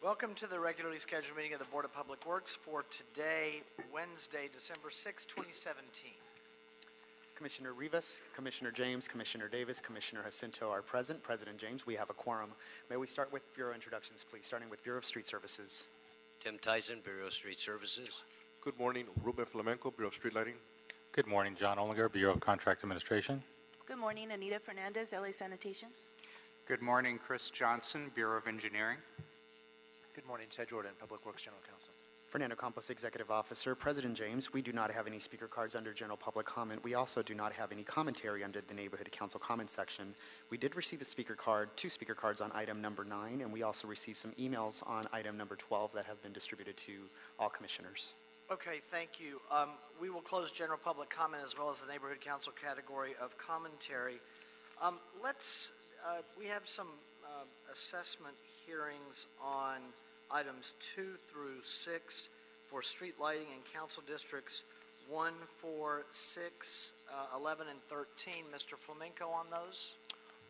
Welcome to the regularly scheduled meeting of the Board of Public Works for today, Wednesday, December 6, 2017. Commissioner Rivas, Commissioner James, Commissioner Davis, Commissioner Jacinto are present. President James, we have a quorum. May we start with Bureau introductions, please, starting with Bureau of Street Services. Tim Tyson, Bureau of Street Services. Good morning, Ruben Flamenco, Bureau of Street Lighting. Good morning, John Olinger, Bureau of Contract Administration. Good morning, Anita Fernandez, LA Sanitation. Good morning, Chris Johnson, Bureau of Engineering. Good morning, Ted Jordan, Public Works General Counsel. Fernando Campos, Executive Officer. President James, we do not have any speaker cards under general public comment. We also do not have any commentary under the Neighborhood Council comment section. We did receive a speaker card, 2 speaker cards on item number 9, and we also received some emails on item number 12 that have been distributed to all commissioners. Okay, thank you. We will close general public comment as well as the Neighborhood Council category of commentary. We have some assessment hearings on items 2 through 6 for street lighting in council districts 1, 4, 6, 11, and 13. Mr. Flamenco on those?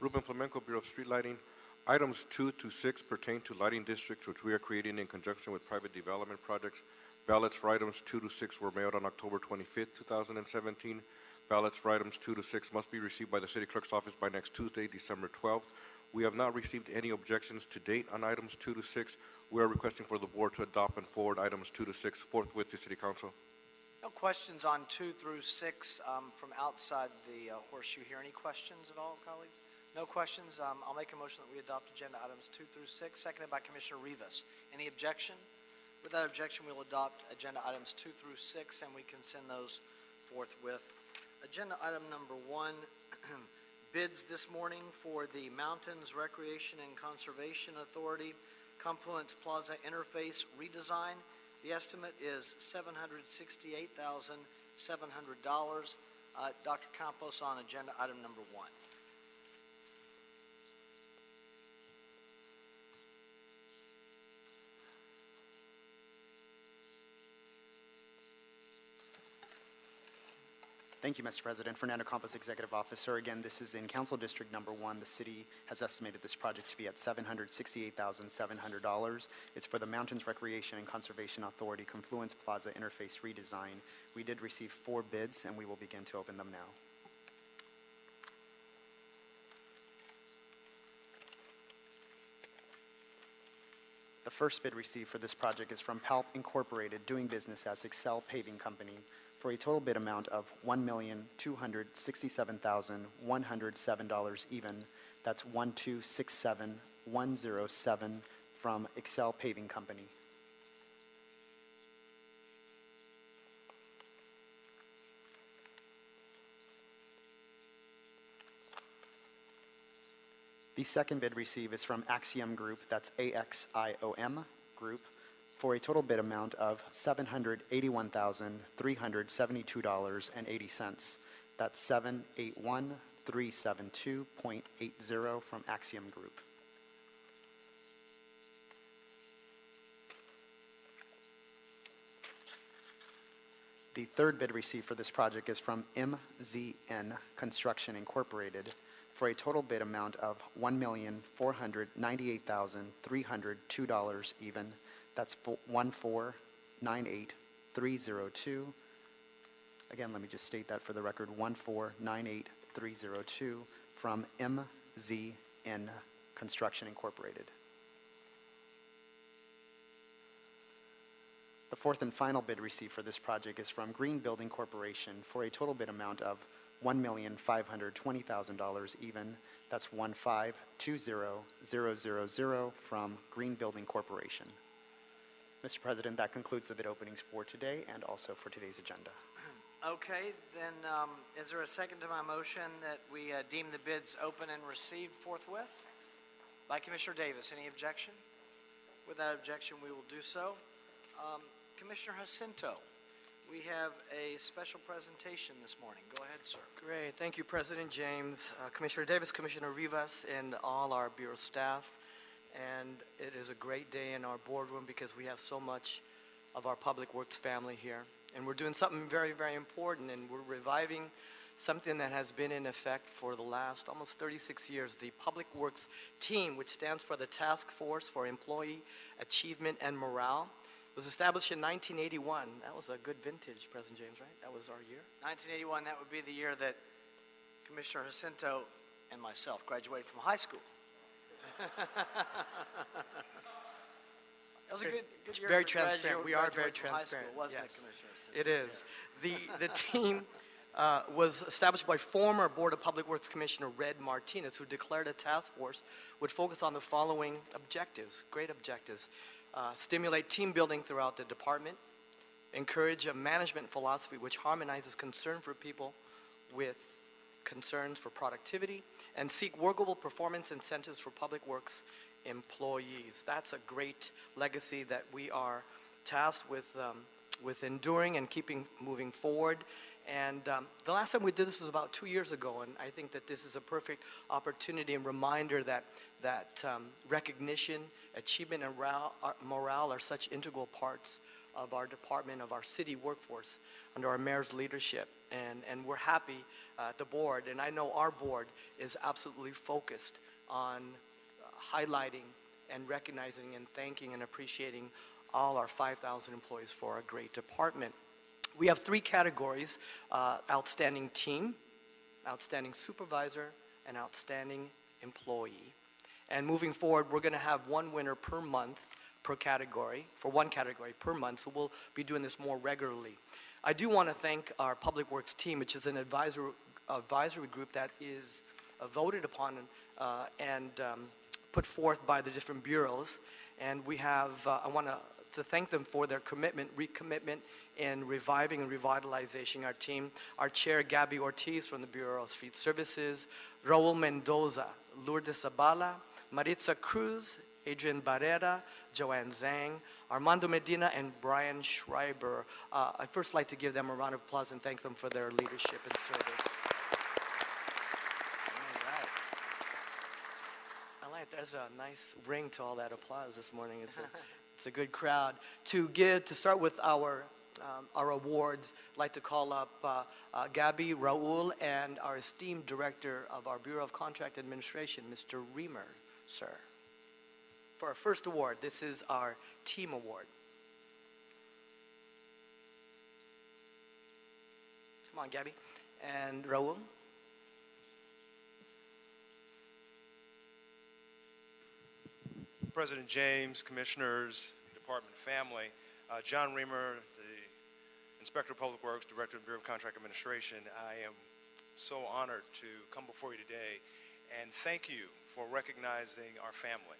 Ruben Flamenco, Bureau of Street Lighting. Items 2 to 6 pertain to lighting districts, which we are creating in conjunction with private development projects. Ballots for items 2 to 6 were mailed on October 25th, 2017. Ballots for items 2 to 6 must be received by the City Clerk's office by next Tuesday, December 12th. We have not received any objections to date on items 2 to 6. We are requesting for the board to adopt and forward items 2 to 6 forthwith to City Council. No questions on 2 through 6 from outside the horseshoe here. Any questions at all, colleagues? No questions. I'll make a motion that we adopt agenda items 2 through 6, seconded by Commissioner Rivas. Any objection? Without objection, we'll adopt agenda items 2 through 6, and we can send those forthwith. Agenda item number 1, bids this morning for the Mountains Recreation and Conservation Authority Confluence Plaza interface redesign. The estimate is $768,700. Dr. Campos on agenda item number 1. Thank you, Mr. President. Fernando Campos, Executive Officer. Again, this is in Council District number 1. The city has estimated this project to be at $768,700. It's for the Mountains Recreation and Conservation Authority Confluence Plaza interface redesign. We did receive 4 bids, and we will begin to open them now. The first bid received for this project is from PALP Incorporated, doing business as Excel Paving Company, for a total bid amount of $1,267,107 even. That's $1,267,107 from Excel Paving Company. The second bid received is from Axiom Group, that's AXIOM Group, for a total bid amount of $781,372.80. That's $781,372.80 from Axiom Group. The third bid received for this project is from MZN Construction Incorporated, for a total bid amount of $1,498,302 even. That's $1,498,302. Again, let me just state that for the record, $1,498,302 from MZN Construction Incorporated. The fourth and final bid received for this project is from Green Building Corporation for a total bid amount of $1,520,000 even. That's $1,520,000 from Green Building Corporation. Mr. President, that concludes the bid openings for today and also for today's agenda. Okay, then is there a second to my motion that we deem the bids open and received forthwith? By Commissioner Davis. Any objection? Without objection, we will do so. Commissioner Jacinto, we have a special presentation this morning. Go ahead, sir. Great. Thank you, President James, Commissioner Davis, Commissioner Rivas, and all our Bureau staff. And it is a great day in our boardroom because we have so much of our Public Works family here. And we're doing something very, very important, and we're reviving something that has been in effect for the last almost 36 years. The Public Works Team, which stands for the Task Force for Employee Achievement and Morale, was established in 1981. That was a good vintage, President James, right? That was our year. 1981, that would be the year that Commissioner Jacinto and myself graduated from high school. That was a good year. Very for transparent. We are very graduating from high school, transparent. wasn't Yes. it, Commissioner Jacinto? It is. The team was established by former Board of Public Works Commissioner Red Martinez, who declared a task force would focus on the following objectives, great objectives. Stimulate team building throughout the department, encourage a management philosophy which harmonizes concern for people with concerns for productivity, and seek workable performance incentives for public works employees. That's a great legacy that we are tasked with enduring and keeping moving forward. And the last time we did this was about 2 years ago, and I think that this is a perfect opportunity and reminder that recognition, achievement, and morale are such integral parts of our department, of our city workforce under our mayor's leadership. And we're happy at the board, and I know our board is absolutely focused on highlighting and recognizing and thanking and appreciating all our 5,000 employees for a great department. We have 3 categories: outstanding team, outstanding supervisor, and outstanding employee. And moving forward, we're going to have one winner per month per category, for one category per month, so we'll be doing this more regularly. I do want to thank our Public Works team, which is an advisory group that is voted upon and put forth by the different bureaus. And we have, I want to thank them for their recommitment in reviving and revitalizing our team. Our chair, Gabby Ortiz from the Bureau of Street Services, Raul Mendoza, Lourdes Zabala, Maritza Cruz, Adrian Barrera, Joanne Zhang, Armando Medina, and Brian Schreiber. I'd first like to give them a round of applause and thank them for their leadership and service. All right. I like, there's a nice ring to all that applause this morning. It's a good crowd. To start with our awards, I'd like to call up Gabby, Raul, and our esteemed director of our Bureau of Contract Administration, Mr. Reamer, sir. For our first award, this is our team award. Come on, Gabby. And Raul. President James, Commissioners, Department family, John Reamer, the Inspector of Public Works, Director of the Bureau of Contract Administration. I am so honored to come before you today and thank you for recognizing our family.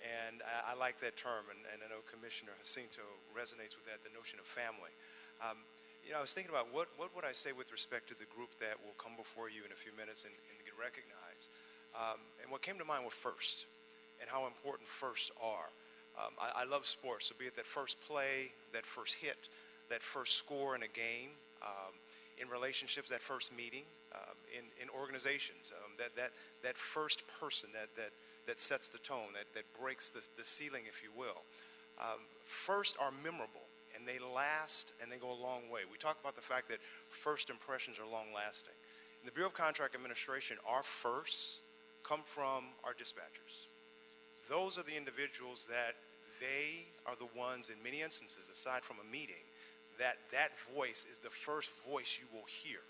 And I like that term, and I know Commissioner Jacinto resonates with that, the notion of family. You know, I was thinking about what would I say with respect to the group that will come before you in a few minutes and get recognized. And what came to mind was first, and how important firsts are. I love sports, so be it that first play, that first hit, that first score in a game, in relationships, that first meeting, in organizations, that first person that sets the tone, that breaks the ceiling, if you will. First are memorable, and they last, and they go a long way. We talk about the fact that first impressions are long-lasting. In the Bureau of Contract Administration, our firsts come from our dispatchers. Those are the individuals that they are the ones, in many instances, aside from a meeting, that voice is the first voice you will hear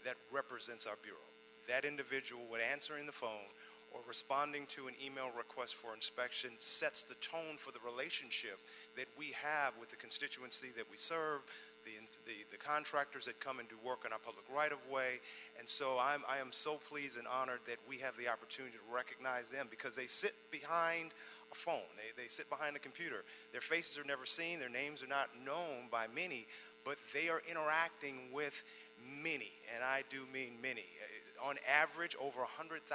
that represents our Bureau. That individual would answer in the phone or responding to an email request for inspection sets the tone for the relationship that we have with the constituency that we serve, the contractors that come and do work on our public right-of-way. And so I am so pleased and honored that we have the opportunity to recognize them because they sit behind a phone. They sit behind a computer. Their faces are never seen. Their names are not known by many, but they are interacting with many, and I do mean many. On average, over 100,000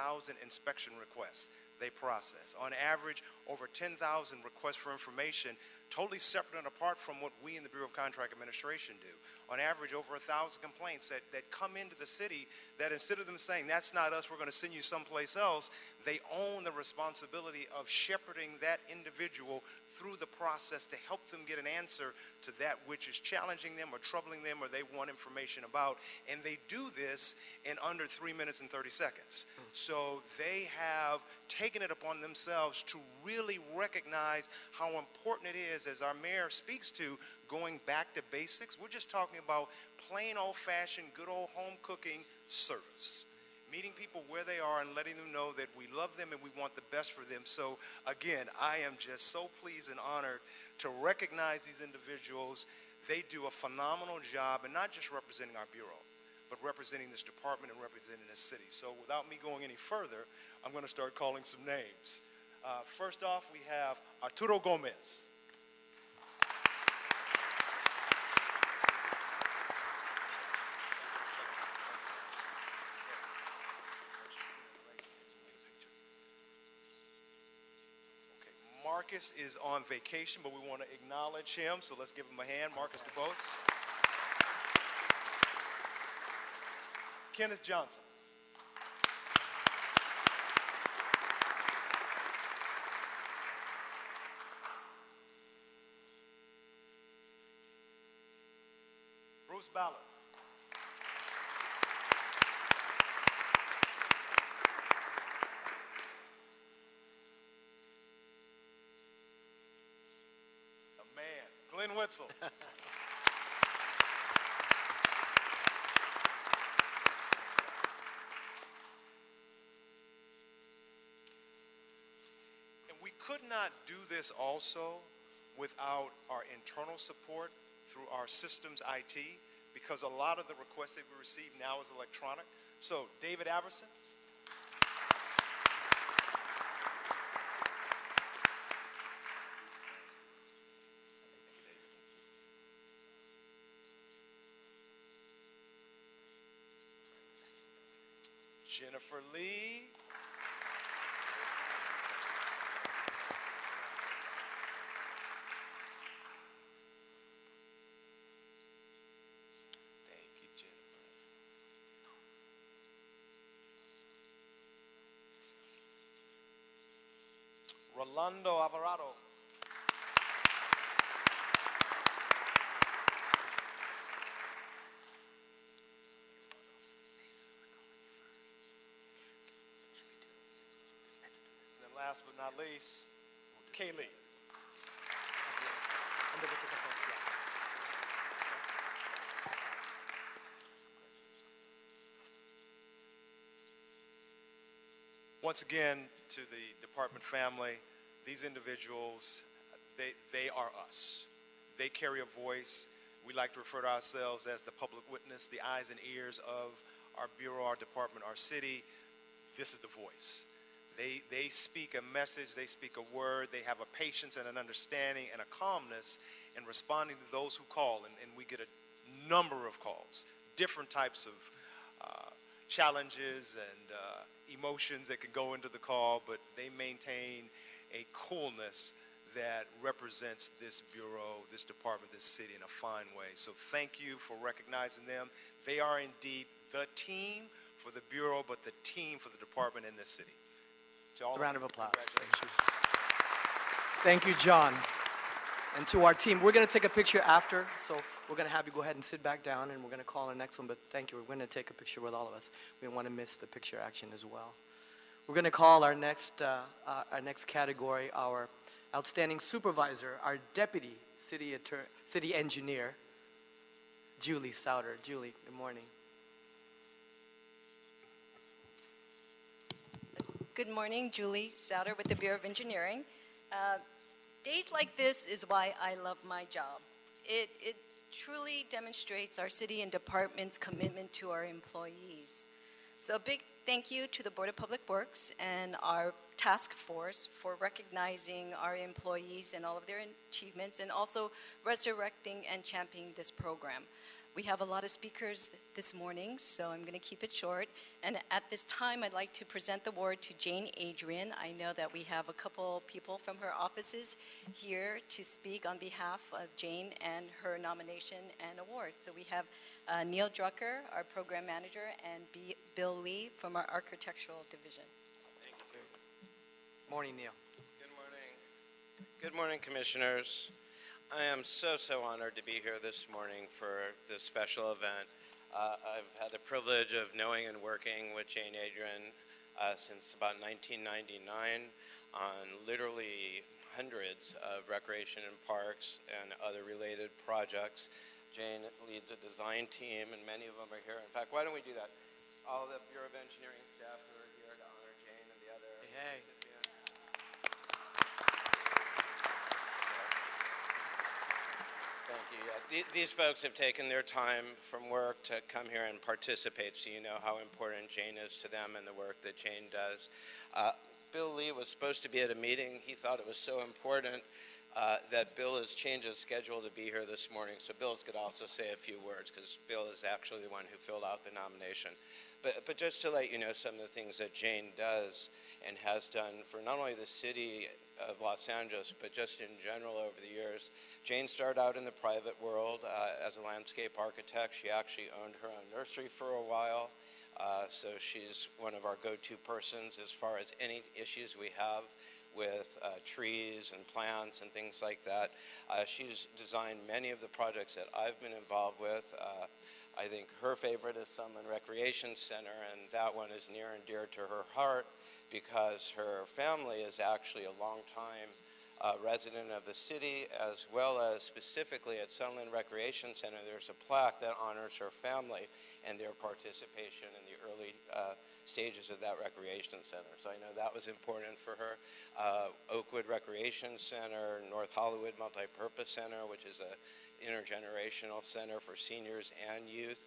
inspection requests they process. On average, over 10,000 requests for information, totally separate and apart from what we in the Bureau of Contract Administration do. On average, over 1,000 complaints that come into the city that instead of them saying, that's not us, we're going to send you someplace else, they own the responsibility of shepherding that individual through the process to help them get an answer to that which is challenging them or troubling them or they want information about. And they do this in under 3 minutes and 30 seconds. So they have taken it upon themselves to really recognize how important it is, as our mayor speaks to, going back to basics. We're just talking about plain old-fashioned, good old home cooking service. Meeting people where they are and letting them know that we love them and we want the best for them. So again, I am just so pleased and honored to recognize these individuals. They do a phenomenal job, and not just representing our bureau, but representing this department and representing this city. So without me going any further, I'm going to start calling some names. First off, we have Arturo Gomez. Marcus is on vacation, but we want to acknowledge him, so let's give him a hand. Marcus DeBose. Kenneth Johnson. Bruce Ballard. Glenn Wetzel. And we could not do this also without our internal support through our systems IT, because a lot of the requests that we receive now is electronic. So, David Averson. Jennifer Lee. Thank you, Jennifer. Rolando Alvarado. Last but not least, Kaylee. Once again, to the department family, these individuals, they are us. They carry a voice. We like to refer to ourselves as the public witness, the eyes and ears of our bureau, our department, our city. This is the voice. They speak a message, they speak a word, they have a patience and an understanding and a calmness in responding to those who call. And we get a number of calls, different types of challenges and emotions that can go into the call, but they maintain a coolness that represents this bureau, this department, this city in a fine way. So thank you for recognizing them. They are indeed the team for the bureau, but the team for the department in this city. A round of applause. Thank you, John. And to our team, we're going to take a picture after, so we're going to have you go ahead and sit back down, and we're going to call our next one, but thank you. We're going to take a picture with all of us. We don't want to miss the picture action as well. We're going to call our next category our outstanding supervisor, our deputy city engineer, Julie Souter. Julie, good morning. Good morning, Julie Souter with the Bureau of Engineering. Days like this is why I love my job. It truly demonstrates our city and department's commitment to our employees. So a big thank you to the Board of Public Works and our task force for recognizing our employees and all of their achievements, and also resurrecting and championing this program. We have a lot of speakers this morning, so I'm going to keep it short. And at this time, I'd like to present the award to Jane Adrian. I know that we have a couple people from her offices here to speak on behalf of Jane and her nomination and award. So we have Neil Drucker, our program manager, and Bill Lee from our architectural division. Morning, Neil. Good morning. Good morning, Commissioners. I am so honored to be here this morning for this special event. I've had the privilege of knowing and working with Jane Adrian since about 1999 on literally hundreds of recreation and parks and other related projects. Jane leads a design team, and many of them are here. In fact, why don't we do that? All the Bureau of Engineering staff who are here to honor Jane and the other Hey. recipients. Thank you. Yeah, these folks have taken their time from work to come here and participate, so you know how important Jane is to them and the work that Jane does. Bill Lee was supposed to be at a meeting. He thought it was so important that Bill has changed his schedule to be here this morning, so Bill's could also say a few words, because Bill is actually the one who filled out the nomination. But just to let you know some of the things that Jane does and has done for not only the city of Los Angeles, but just in general over the years. Jane started out in the private world as a landscape architect. She actually owned her own nursery for a while. So she's one of our go-to persons as far as any issues we have with trees and plants and things like that. She's designed many of the projects that I've been involved with. I think her favorite is Sunland Recreation Center, and that one is near and dear to her heart because her family is actually a long-time resident of the city, as well as specifically at Sunland Recreation Center, there's a plaque that honors her family and their participation in the early stages of that recreation center. So I know that was important for her. Oakwood Recreation Center, North Hollywood Multipurpose Center, which is a intergenerational center for seniors and youth.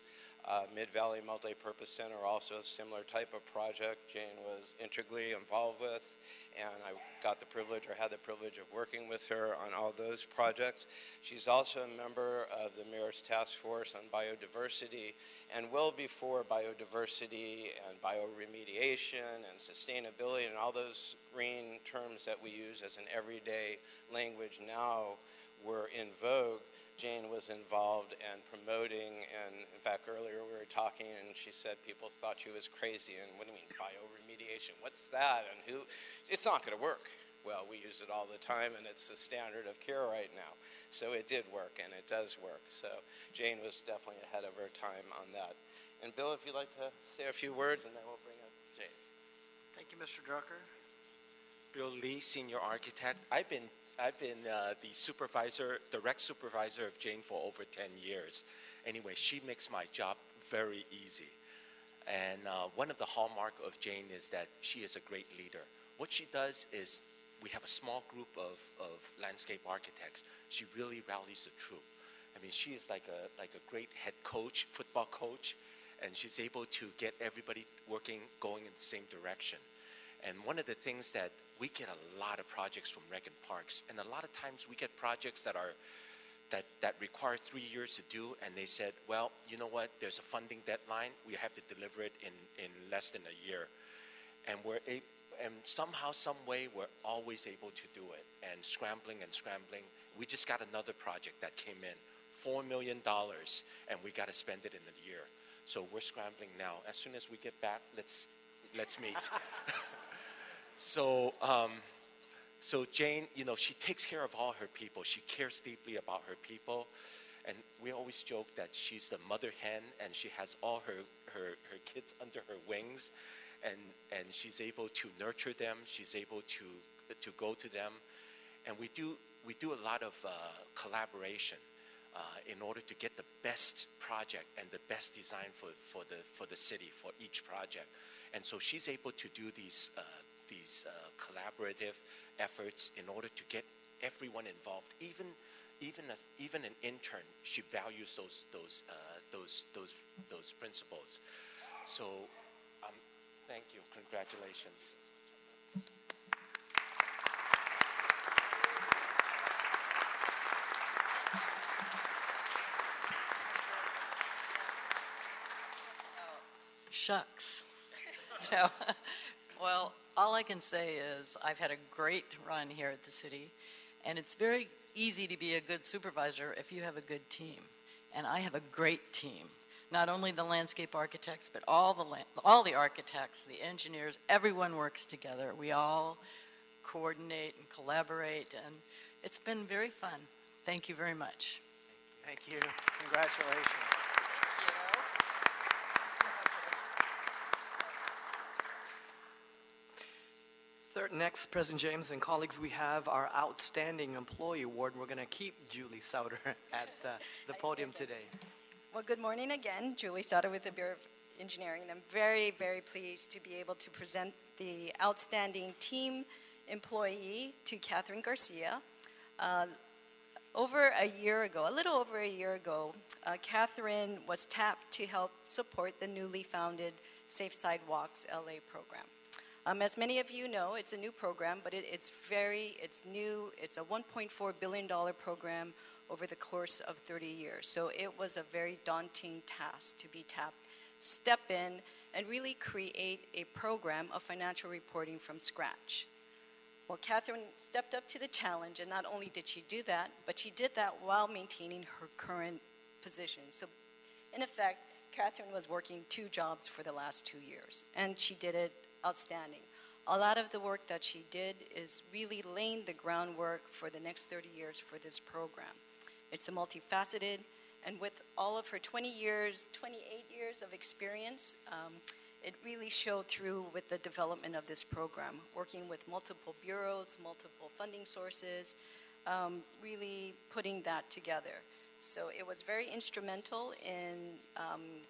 Mid-Valley Multipurpose Center, also a similar type of project Jane was integrally involved with, and I got the privilege, or had the privilege, of working with her on all those projects. She's also a member of the Mayor's Task Force on Biodiversity, and well before biodiversity and bioremediation and sustainability and all those green terms that we use as an everyday language now were in vogue, Jane was involved in promoting, and in fact earlier we were talking and she said people thought she was crazy, and what do you mean bioremediation? What's that? And who? It's not going to work. Well, we use it all the time and it's the standard of care right now. So it did work and it does work. So Jane was definitely ahead of her time on that. And Bill, if you'd like to say a few words and then we'll bring up Jane. Thank you, Mr. Drucker. Bill Lee, Senior Architect. I've been the supervisor, direct supervisor of Jane for over 10 years. Anyway, she makes my job very easy. And one of the hallmark of Jane is that she is a great leader. What she does is, we have a small group of landscape architects. She really rallies the troop. I mean, she is like a great head coach, football coach, and she's able to get everybody going in the same direction. And one of the things that we get a lot of projects from Rec and Parks, and a lot of times we get projects that require 3 years to do, and they said, well, you know what, there's a funding deadline, we have to deliver it in less than a year. And and somehow, some way, we're always able to do it, and scrambling. We just got another project that came in, $4 million, and we got to spend it in a year. So we're scrambling now. As soon as we get back, let's meet. So Jane, she takes care of all her people. She cares deeply about her people. And we always joke that she's the mother hen, and she has all her kids under her wings. And she's able to nurture them. She's able to go to them. And we do a lot of collaboration in order to get the best project and the best design for the city, for each project. And so she's able to do these collaborative efforts in order to get everyone involved. Even an intern, she values those principles. So, thank you. Congratulations. Shucks. Well, all I can say is I've had a great run here at the city, and it's very easy to be a good supervisor if you have a good team. And I have a great team. Not only the landscape architects, but all the architects, the engineers, everyone works together. We all coordinate and collaborate, and it's been very fun. Thank you very much. Thank you. Congratulations. Next, President James and colleagues, we have our Outstanding Employee Award. We're going to keep Julie Souter at the podium today. Well, good morning again. Julie Sutter with the Bureau of Engineering. I'm very, very pleased to be able to present the Outstanding Team Employee to Catherine Garcia. A little over a year ago, Catherine was tapped to help support the newly founded Safe Sidewalks LA program. As many of you know, it's a new program, but it's new. It's a $1.4 billion program over the course of 30 years. So it was a very daunting task to be tapped, step in, and really create a program of financial reporting from scratch. Well, Catherine stepped up to the challenge, and not only did she do that, but she did that while maintaining her current position. So, in effect, Catherine was working 2 jobs for the last 2 years, and she did it outstanding. A lot of the work that she did is really laying the groundwork for the next 30 years for this program. It's a multifaceted, and with all of her 28 years of experience, it really showed through with the development of this program, working with multiple bureaus, multiple funding sources, really putting that together. So it was very instrumental in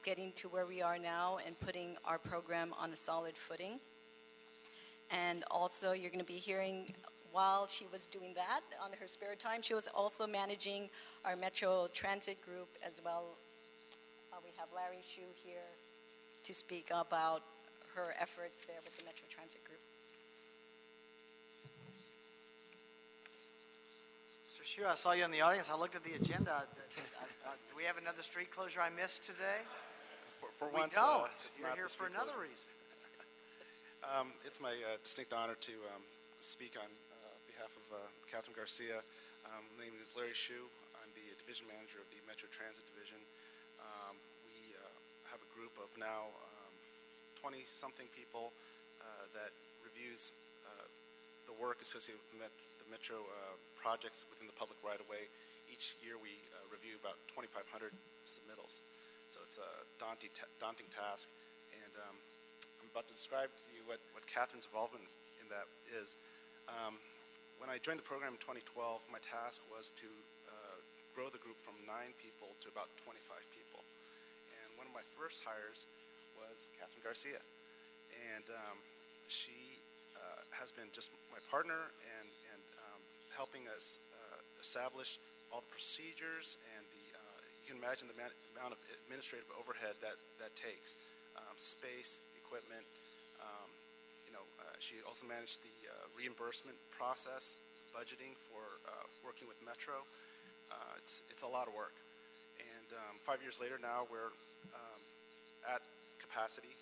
getting to where we are now and putting our program on a solid footing. And also, you're going to be hearing, while she was doing that on her spare time, she was also managing our Metro Transit group as well. We have Larry Hsu here to speak about her efforts there with the Metro Transit group. Mr. Hsu, I saw you in the audience. I looked at the agenda. Do we have another street closure I missed today? For we once, don't. it's You're not here the for street another closure. reason. It's my distinct honor to speak on behalf of Catherine Garcia. My name is Larry Hsu. I'm the division manager of the Metro Transit Division. We have a group of now 20-something people that reviews the work associated with the Metro projects within the public right-of-way. Each year we review about 2,500 submittals. So it's a daunting task. And I'm about to describe to you what Catherine's involvement in that is. When I joined the program in 2012, my task was to grow the group from 9 people to about 25 people. And one of my first hires was Catherine Garcia. And she has been just my partner and helping us establish all the procedures and you can imagine the amount of administrative overhead that takes. Space, equipment. She also managed the reimbursement process, budgeting for working with Metro. It's a lot of work. And 5 years later now we're at capacity,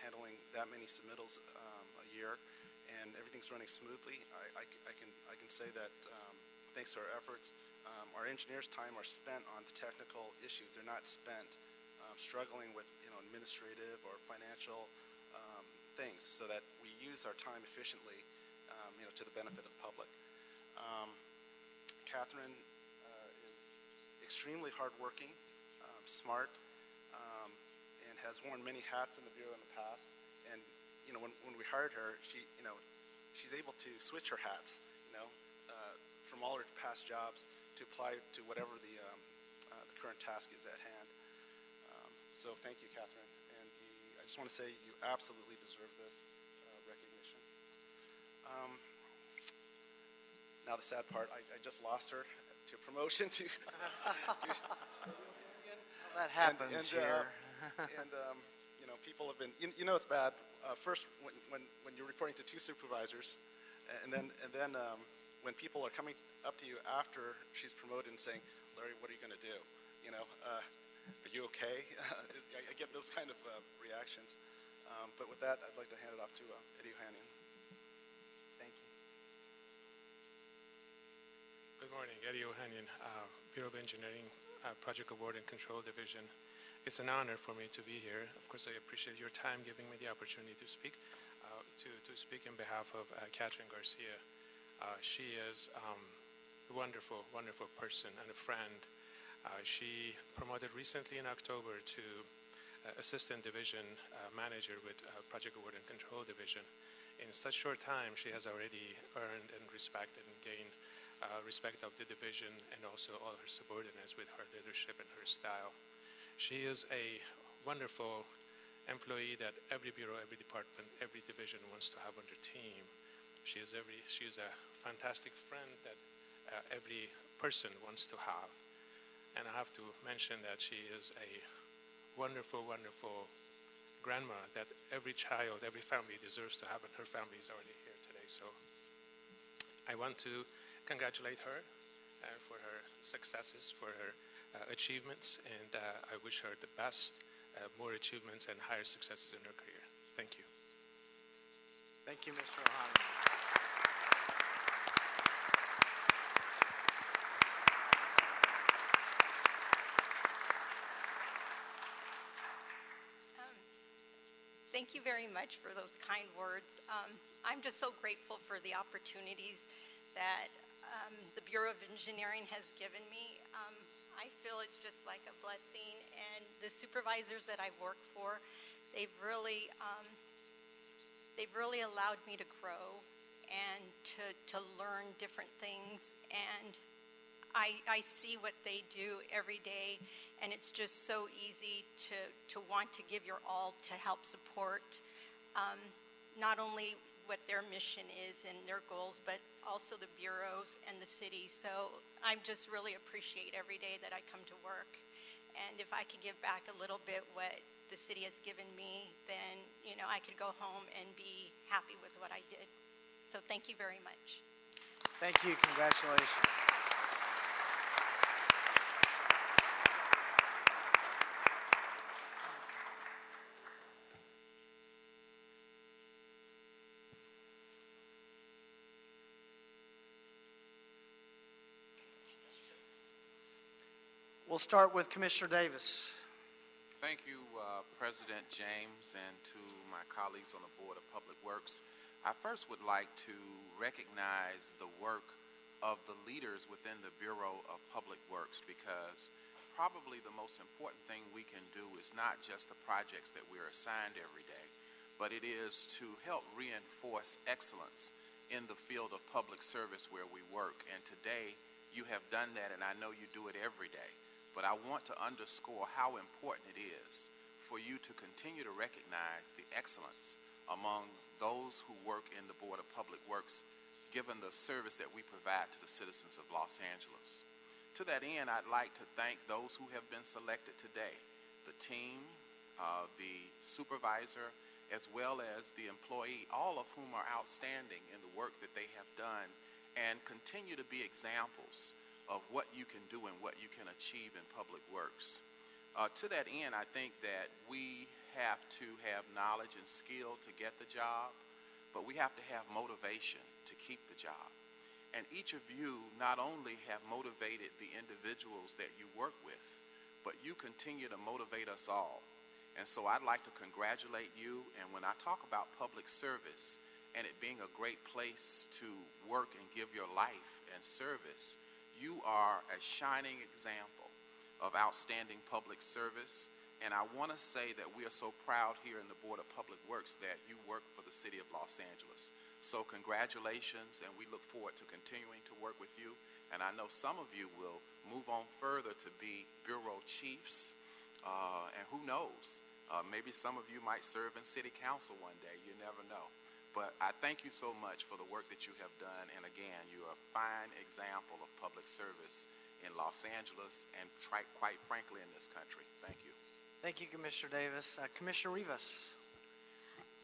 handling that many submittals a year, and everything's running smoothly. I can say that thanks to our efforts, our engineers' time are spent on the technical issues. They're not spent struggling with administrative or financial things, so that we use our time efficiently, to the benefit of the public. Catherine is extremely hardworking, smart, and has worn many hats in the Bureau in the past. And when we hired her, she's able to switch her hats, from all her past jobs to apply to whatever the current task is at hand. So thank you, Catherine. And I just want to say you absolutely deserve this recognition. Now the sad part, I just lost her to promotion to That happens here. People have been, it's bad. First, when you're reporting to 2 supervisors, and then when people are coming up to you after she's promoted and saying, Larry, what are you going to do? Are you okay? I get those kind of reactions. But with that, I'd like to hand it off to Eddie Ohanian. Thank you. Good morning, Eddie Ohanian, Bureau of Engineering, Project Award and Control Division. It's an honor for me to be here. Of course, I appreciate your time giving me the opportunity to speak. to speak in behalf of Catherine Garcia. She is a wonderful, wonderful person and a friend. She promoted recently in October to Assistant Division Manager with Project Award and Control Division. In such short time, she has already earned and respected and gained respect of the division and also all her subordinates with her leadership and her style. She is a wonderful employee that every bureau, every department, every division wants to have on their team. She is a fantastic friend that every person wants to have. And I have to mention that she is a wonderful, wonderful grandma that every child, every family deserves to have, and her family is already here today. So I want to congratulate her for her successes, for her achievements, and I wish her the best, more achievements and higher successes in her career. Thank you. Thank you, Mr. Ohanian. Thank you very much for those kind words. I'm just so grateful for the opportunities that the Bureau of Engineering has given me. I feel it's just like a blessing, and the supervisors that I've worked for, they've really allowed me to grow and to learn different things, and I see what they do every day, and it's just so easy to want to give your all to help support not only what their mission is and their goals, but also the bureaus and the city. So I just really appreciate every day that I come to work. And if I could give back a little bit what the city has given me, then, you know, I could go home and be happy with what I did. So thank you very much. Thank you. Congratulations. We'll start with Commissioner Davis. Thank you, President James, and to my colleagues on the Board of Public Works. I first would like to recognize the work of the leaders within the Bureau of Public Works, because probably the most important thing we can do is not just the projects that we're assigned every day, but it is to help reinforce excellence in the field of public service where we work. And today, you have done that, and I know you do it every day. But I want to underscore how important it is for you to continue to recognize the excellence among those who work in the Board of Public Works, given the service that we provide to the citizens of Los Angeles. To that end, I'd like to thank those who have been selected today, the team, the supervisor, as well as the employee, all of whom are outstanding in the work that they have done and continue to be examples of what you can do and what you can achieve in public works. To that end, I think that we have to have knowledge and skill to get the job, but we have to have motivation to keep the job. And each of you not only have motivated the individuals that you work with, but you continue to motivate us all. And so I'd like to congratulate you, and when I talk about public service and it being a great place to work and give your life and service, you are a shining example of outstanding public service, and I want to say that we are so proud here in the Board of Public Works that you work for the City of Los Angeles. So congratulations, and we look forward to continuing to work with you, and I know some of you will move on further to be bureau chiefs, and who knows, maybe some of you might serve in City Council one day, you never know. But I thank you so much for the work that you have done. And again, you're a fine example of public service in Los Angeles and quite frankly in this country. Thank you. Thank you, Commissioner Davis. Commissioner Rivas.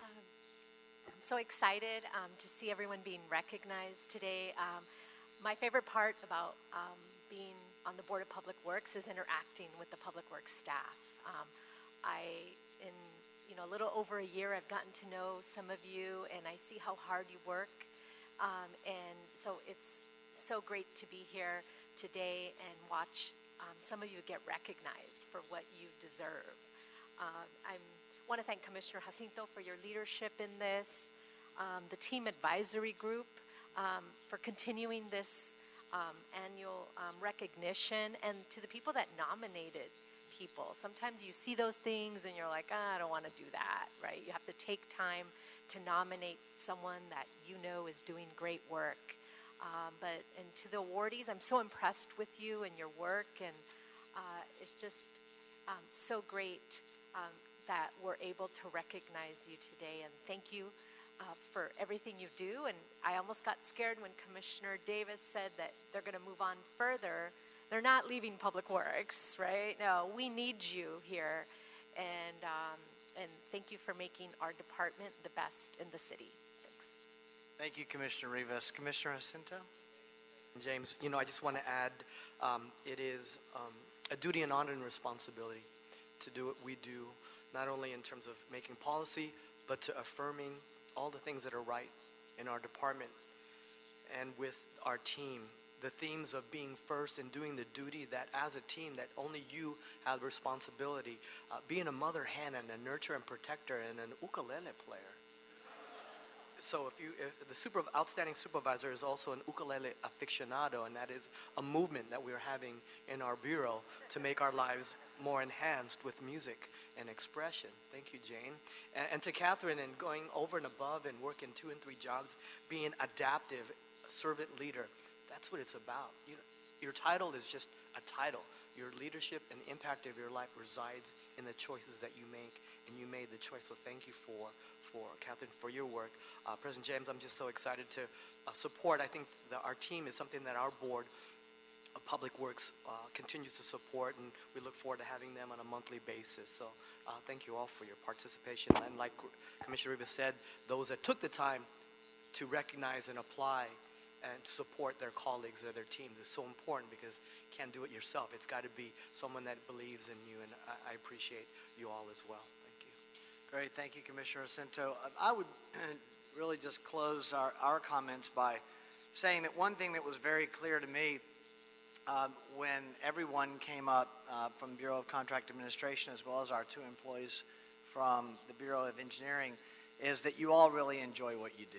I'm so excited to see everyone being recognized today. My favorite part about being on the Board of Public Works is interacting with the Public Works staff. In a little over a year, I've gotten to know some of you, and I see how hard you work. And so it's so great to be here today and watch some of you get recognized for what you deserve. want to thank Commissioner Jacinto for your leadership in this, the team advisory group for continuing this annual recognition, and to the people that nominated people. Sometimes you see those things and you're like, I don't want to do that, right? You have to take time to nominate someone that you know is doing great work. And to the awardees, I'm so impressed with you and your work, and it's just so great that we're able to recognize you today. And thank you for everything you do. And I almost got scared when Commissioner Davis said that they're going to move on further. They're not leaving Public Works, right? No, we need you here. And thank you for making our department the best in the city. Thanks. Thank you, Commissioner Rivas. Commissioner Jacinto? James, I just want to add, it is a duty and honor and responsibility to do what we do, not only in terms of making policy, but to affirming all the things that are right in our department and with our team. The themes of being first and doing the duty that as a team that only you have responsibility, being a mother hen and a nurturer and protector and an ukulele player. So if the outstanding supervisor is also an ukulele aficionado, and that is a movement that we're having in our bureau to make our lives more enhanced with music and expression. Thank you, Jane. And to Catherine, and going over and above and working 2 and 3 jobs, being adaptive, servant leader. That's what it's about. Your title is just a title. Your leadership and impact of your life resides in the choices that you make, and you made the choice. So thank you for Catherine, for your work. President James, I'm just so excited to support. I think that our team is something that our board of Public Works continues to support, and we look forward to having them on a monthly basis. So thank you all for your participation. And like Commissioner Rivas said, those that took the time to recognize and apply and support their colleagues or their teams is so important, because you can't do it yourself. It's got to be someone that believes in you, and I appreciate you all as well. Thank you. Great. Thank you, Commissioner Jacinto. I would really just close our comments by saying that one thing that was very clear to me when everyone came up from the Bureau of Contract Administration, as well as our 2 employees from the Bureau of Engineering, is that you all really enjoy what you do.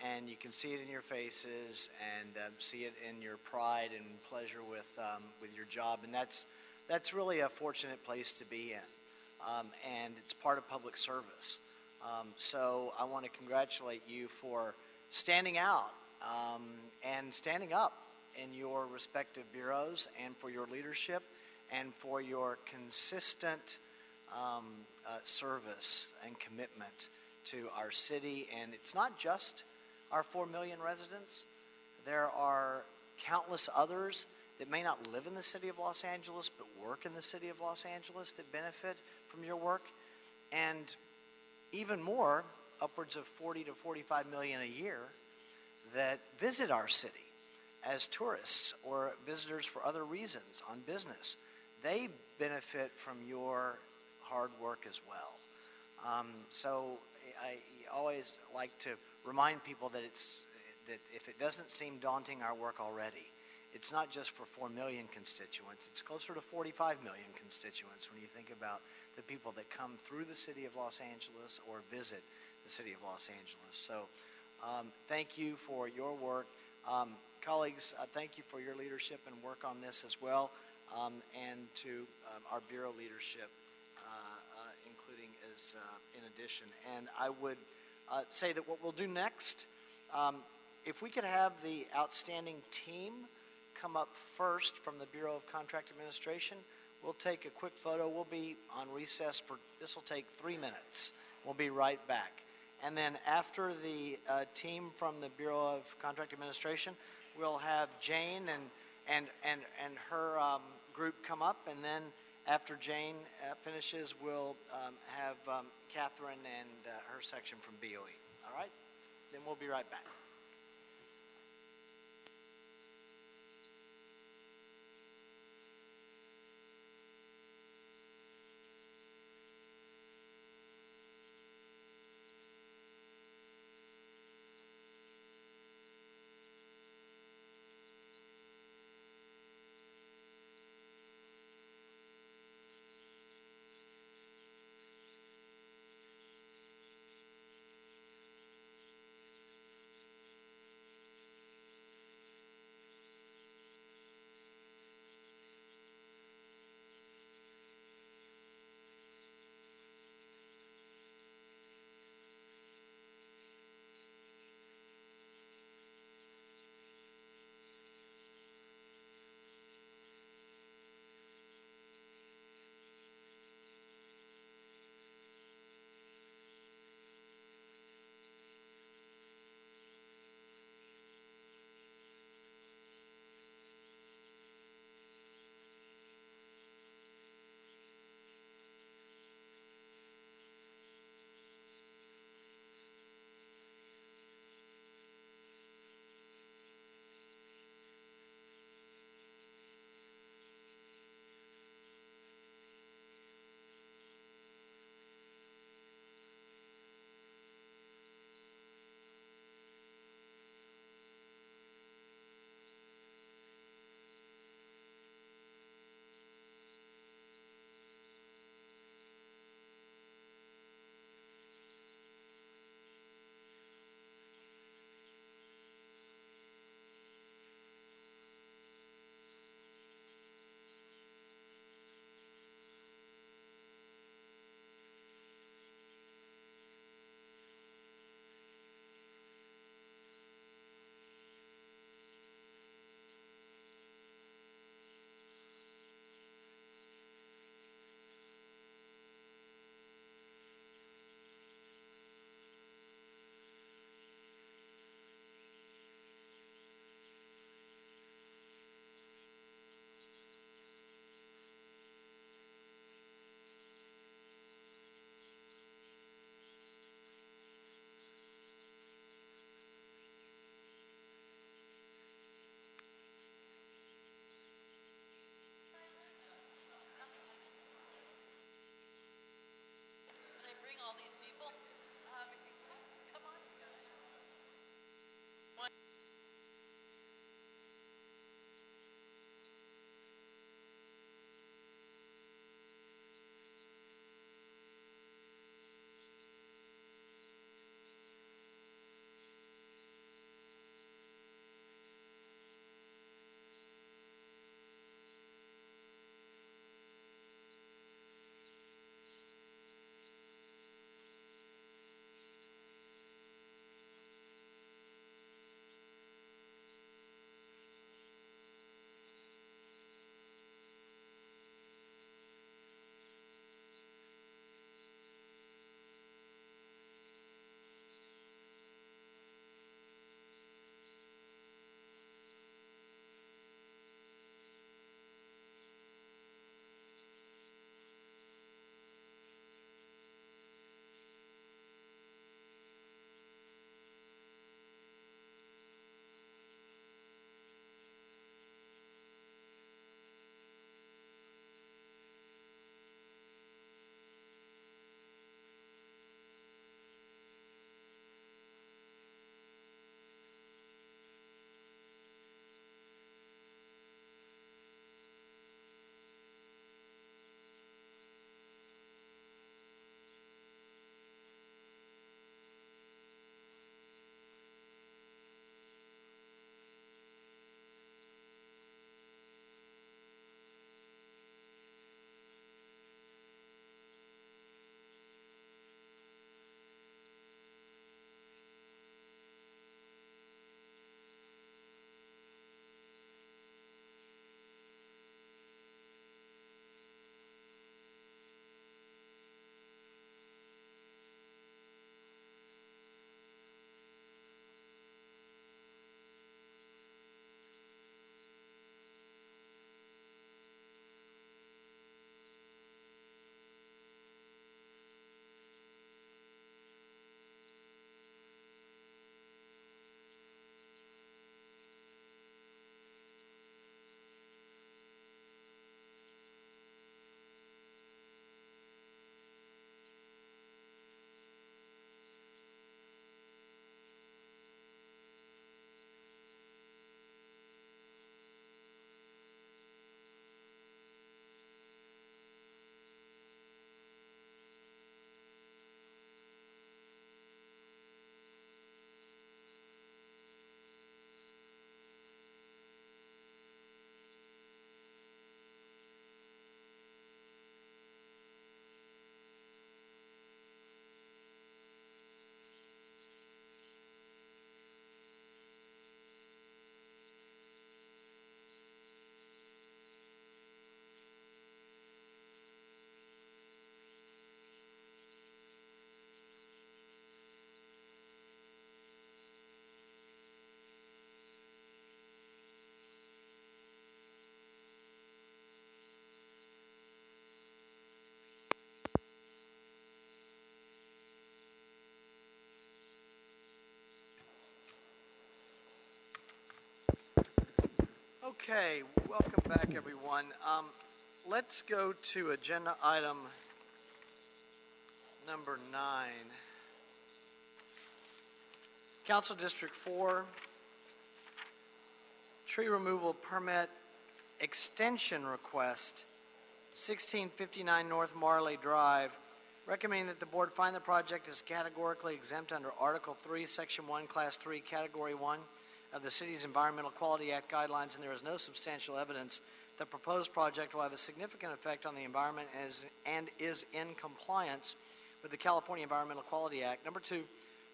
And you can see it in your faces, and see it in your pride and pleasure with your job, and that's really a fortunate place to be in, and it's part of public service. So I want to congratulate you for standing out and standing up in your respective bureaus, and for your leadership, and for your consistent service and commitment to our city. And it's not just our 4 million residents. There are countless others that may not live in the city of Los Angeles but work in the city of Los Angeles that benefit from your work, and even more, upwards of 40 to 45 million a year that visit our city as tourists or visitors for other reasons on business. They benefit from your hard work as well. So I always like to remind people that if it doesn't seem daunting, our work already, it's not just for 4 million constituents. It's closer to 45 million constituents when you think about the people that come through the city of Los Angeles or visit the city of Los Angeles. So thank you for your work. Colleagues, thank you for your leadership and work on this as well, and to our Bureau leadership, including as in addition. And I would say that what we'll do next, if we could have the outstanding team come up first from the Bureau of Contract Administration, we'll take a quick photo. We'll be on recess for, this will take 3 minutes. We'll be right back. And then after the team from the Bureau of Contract Administration, we'll have Jane and her group come up, and then after Jane finishes, we'll have Catherine and her section from BOE. All right? Then we'll be right back. Okay, welcome back, everyone. Let's go to agenda item number 9. Council District 4, tree removal permit extension request, 1659 North Marley Drive, recommending that the board find the project is categorically exempt under Article 3, Section 1, Class 3, Category 1 of the city's Environmental Quality Act guidelines, and there is no substantial evidence the proposed project will have a significant effect on the environment and is in compliance with the California Environmental Quality Act. Number 2,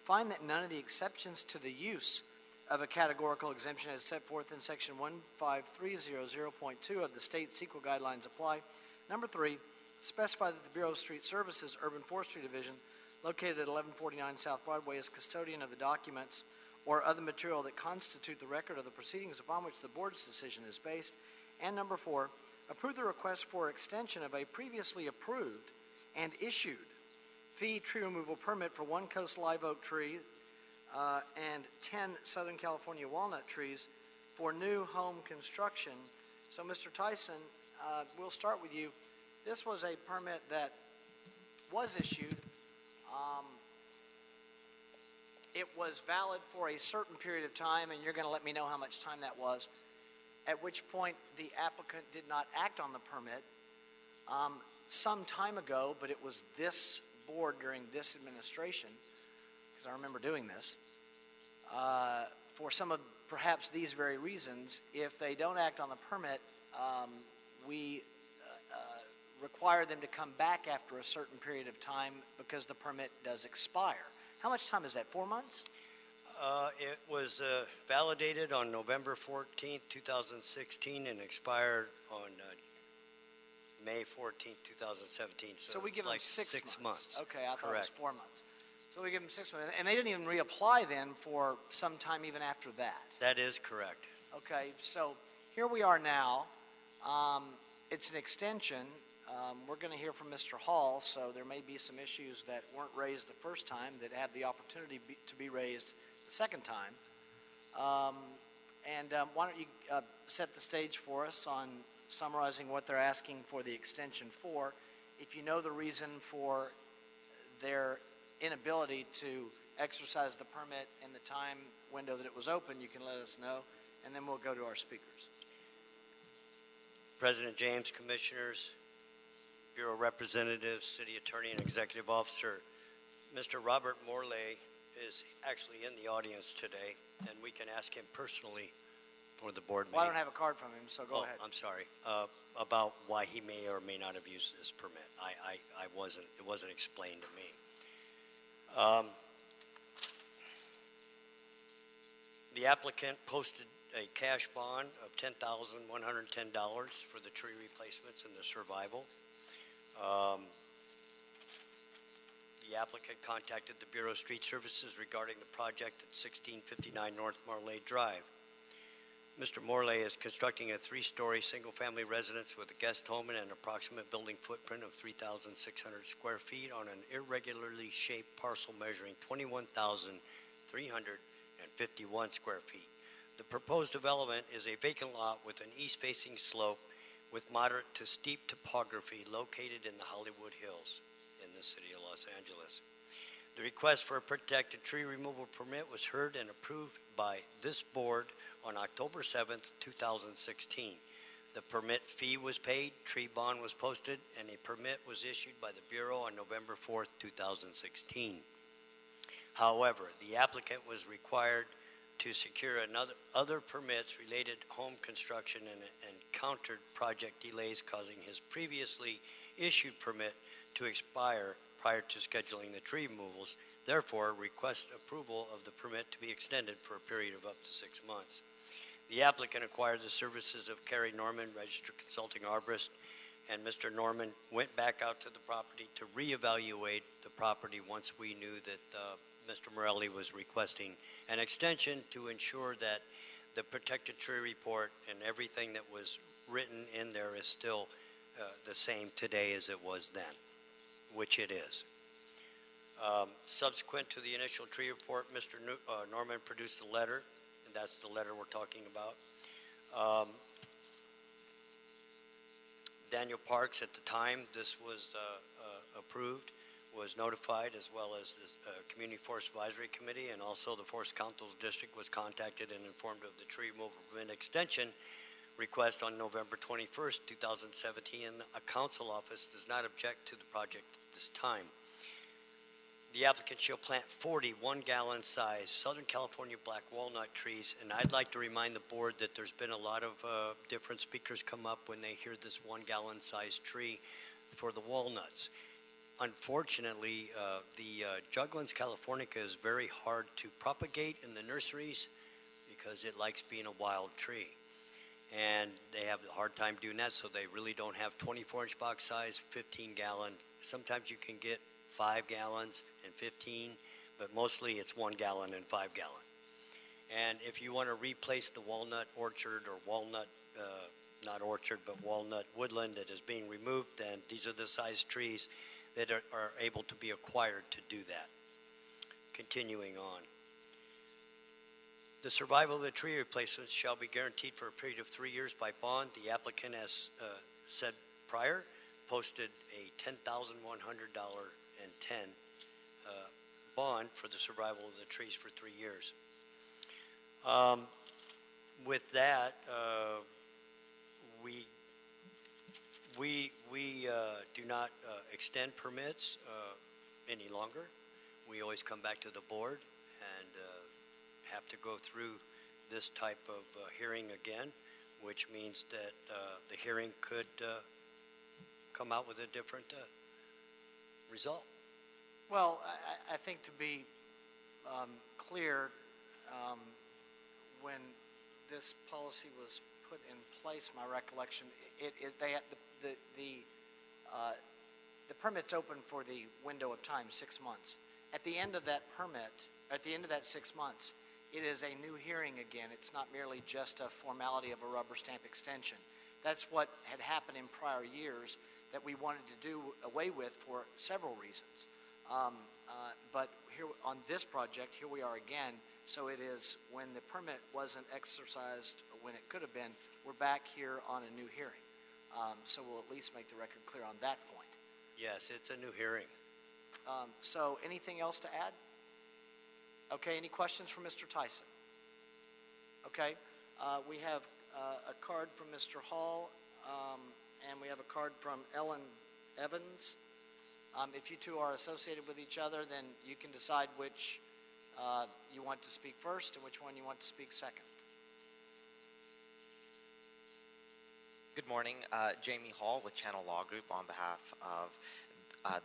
find that none of the exceptions to the use of a categorical exemption as set forth in Section 15300.2 of the state CEQA guidelines apply. Number 3, specify that the Bureau of Street Services Urban Forestry Division, located at 1149 South Broadway, is custodian of the documents or other material that constitute the record of the proceedings upon which the board's decision is based. And number 4, approve the request for extension of a previously approved and issued fee tree removal permit for 1 Coast live oak tree and 10 Southern California walnut trees for new home construction. So, Mr. Tyson, we'll start with you. This was a permit that was issued. It was valid for a certain period of time, and you're going to let me know how much time that was, at which point the applicant did not act on the permit some time ago, but it was this board during this administration, because I remember doing this, for some of perhaps these very reasons. If they don't act on the permit, we require them to come back after a certain period of time because the permit does expire. How much time is that, 4 months? It was validated on November 14th, 2016, and expired on May 14th, 2017. So we give like them 6 months. Okay, I thought Correct. it was 4 months. So we give them 6 months. And they didn't even reapply then for some time even after that. That is correct. Okay, so here we are now. It's an extension. We're going to hear from Mr. Hall, so there may be some issues that weren't raised the first time that have the opportunity to be raised the second time. Why don't you set the stage for us on summarizing what they're asking for the extension for. If you know the reason for their inability to exercise the permit in the time window that it was open, you can let us know, and then we'll go to our speakers. President James, Commissioners, Bureau Representatives, City Attorney, and Executive Officer, Mr. Robert Morley is actually in the audience today, and we can ask him personally for the board meeting. Well, I don't have a card from him, so go ahead. I'm sorry. About why he may or may not have used this permit. It wasn't explained to me. The applicant posted a cash bond of $10,110 for the tree replacements and the survival. The applicant contacted the Bureau of Street Services regarding the project at 1659 North Marley Drive. Mr. Morley is constructing a 3-story single-family residence with a guest home and an approximate building footprint of 3,600 square feet on an irregularly shaped parcel measuring 21,351 square feet. The proposed development is a vacant lot with an east-facing slope with moderate to steep topography located in the Hollywood Hills in the city of Los Angeles. The request for a protected tree removal permit was heard and approved by this board on October 7th, 2016. The permit fee was paid, tree bond was posted, and a permit was issued by the Bureau on November 4th, 2016. However, the applicant was required to secure other permits related to home construction and encountered project delays, causing his previously issued permit to expire prior to scheduling the tree removals. Therefore, request approval of the permit to be extended for a period of up to 6 months. The applicant acquired the services of Carrie Norman, registered consulting arborist, and Mr. Norman went back out to the property to reevaluate the property once we knew that Mr. Morelli was requesting an extension to ensure that the protected tree report and everything that was written in there is still the same today as it was then, which it is. Subsequent to the initial tree report, Mr. Norman produced a letter, and that's the letter we're talking about, Daniel Parks, at the time this was approved, was notified, as well as the Community Forest Advisory Committee, and also the Forest Council District was contacted and informed of the tree removal permit extension request on November 21st, 2017, and a council office does not object to the project at this time. The applicant shall plant 40 one-gallon size Southern California black walnut trees, and I'd like to remind the board that there's been a lot of different speakers come up when they hear this one-gallon size tree for the walnuts. Unfortunately, the Juglans californica is very hard to propagate in the nurseries because it likes being a wild tree. And they have a hard time doing that, so they really don't have 24-inch box size, 15-gallon. Sometimes you can get 5 gallons and 15, but mostly it's 1 gallon and 5 gallon. And if you want to replace the walnut orchard or walnut, not orchard, but walnut woodland that is being removed, then these are the size trees that are able to be acquired to do that. Continuing on. The survival of the tree replacements shall be guaranteed for a period of 3 years by bond. The applicant, as said prior, posted a $10,100 bond for the survival of the trees for 3 years. With that, we do not extend permits any longer. We always come back to the board and have to go through this type of hearing again, which means that the hearing could come out with a different result. Well, I think to be clear, when this policy was put in place, my recollection, the permit's open for the window of time, 6 months. At the end of that permit, at the end of that 6 months, it is a new hearing again. It's not merely just a formality of a rubber stamp extension. That's what had happened in prior years that we wanted to do away with for several reasons. But here on this project, here we are again. So it is when the permit wasn't exercised when it could have been, we're back here on a new hearing. So we'll at least make the record clear on that point. Yes, it's a new hearing. So anything else to add? Okay, any questions for Mr. Tyson? Okay, we have a card from Mr. Hall, and we have a card from Ellen Evans. If you two are associated with each other, then you can decide which you want to speak first and which one you want to speak second. Good morning, Jamie Hall with Channel Law Group on behalf of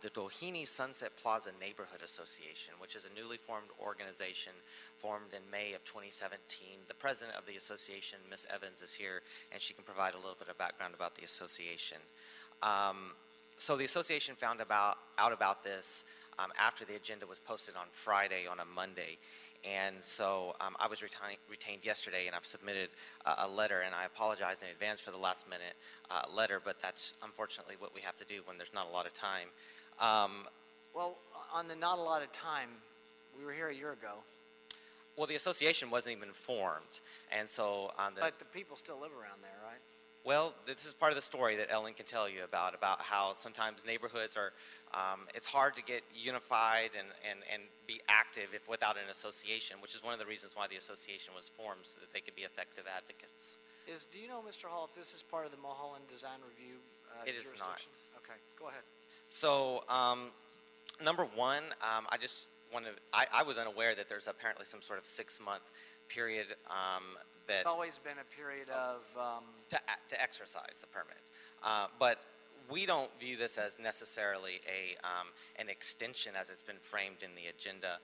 the Doheny Sunset Plaza Neighborhood Association, which is a newly formed organization formed in May of 2017. The president of the association, Ms. Evans, is here, and she can provide a little bit of background about the association. So the association found out about this after the agenda was posted on Friday on a Monday. And so I was retained yesterday, and I've submitted a letter, and I apologize in advance for the last minute letter, but that's unfortunately what we have to do when there's not a lot of time. Well, on the not a lot of time, we were here a year ago. Well, the association wasn't even formed, and so But the people still live around there, right? Well, this is part of the story that Ellen can tell you about how sometimes neighborhoods are, it's hard to get unified and be active without an association, which is one of the reasons why the association was formed, so that they could be effective advocates. Do you know, Mr. Hall, if this is part of the Mulholland Design Review It is not. Okay, go ahead. So, number one, I was unaware that there's apparently some sort of 6-month period that... It's always been a period of... To exercise the permit. But we don't view this as necessarily an extension as it's been framed in the agenda.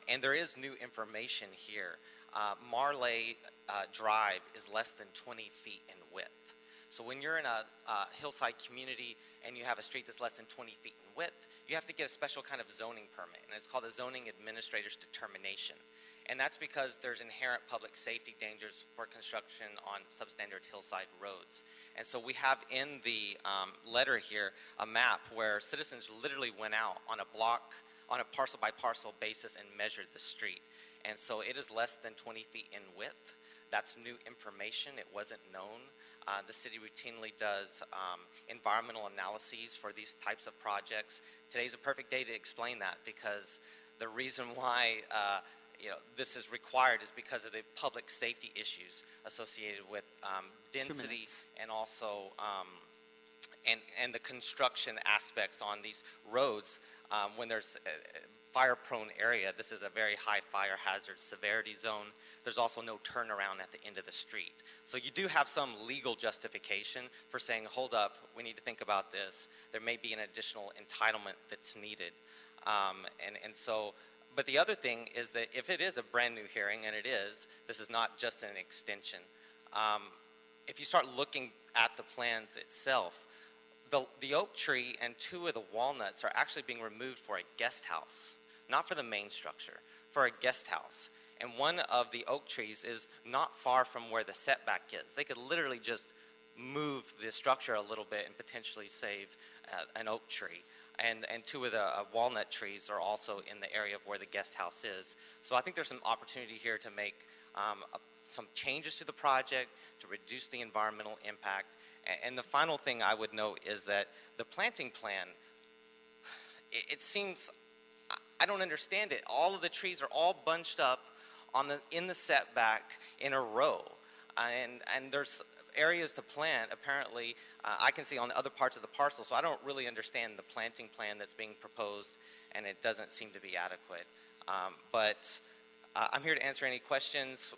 And there is new information here. Marley Drive is less than 20 feet in width. So when you're in a hillside community and you have a street that's less than 20 feet in width, you have to get a special kind of zoning permit, and it's called a zoning administrator's determination. And that's because there's inherent public safety dangers for construction on substandard hillside roads. And so we have in the letter here a map where citizens literally went out on a block, on a parcel by parcel basis and measured the street. And so it is less than 20 feet in width. That's new information. It wasn't known. The city routinely does environmental analyses for these types of projects. Today's a perfect day to explain that, because the reason why this is required is because of the public safety issues associated with density and also and the construction aspects on these roads. When there's a fire-prone area, this is a very high fire hazard severity zone. There's also no turnaround at the end of the street. So you do have some legal justification for saying, hold up, we need to think about this. There may be an additional entitlement that's needed. But the other thing is that if it is a brand new hearing, and it is, this is not just an extension. If you start looking at the plans itself, the oak tree and 2 of the walnuts are actually being removed for a guest house, not for the main structure, for a guest house. And one of the oak trees is not far from where the setback is. They could literally just move the structure a little bit and potentially save an oak tree. And 2 of the walnut trees are also in the area of where the guest house is. So I think there's some opportunity here to make some changes to the project to reduce the environmental impact. And the final thing I would note is that the planting plan, it seems, I don't understand it. All of the trees are all bunched up in the setback in a row. And there's areas to plant, apparently, I can see on the other parts of the parcel, so I don't really understand the planting plan that's being proposed, and it doesn't seem to be adequate. But I'm here to answer any questions.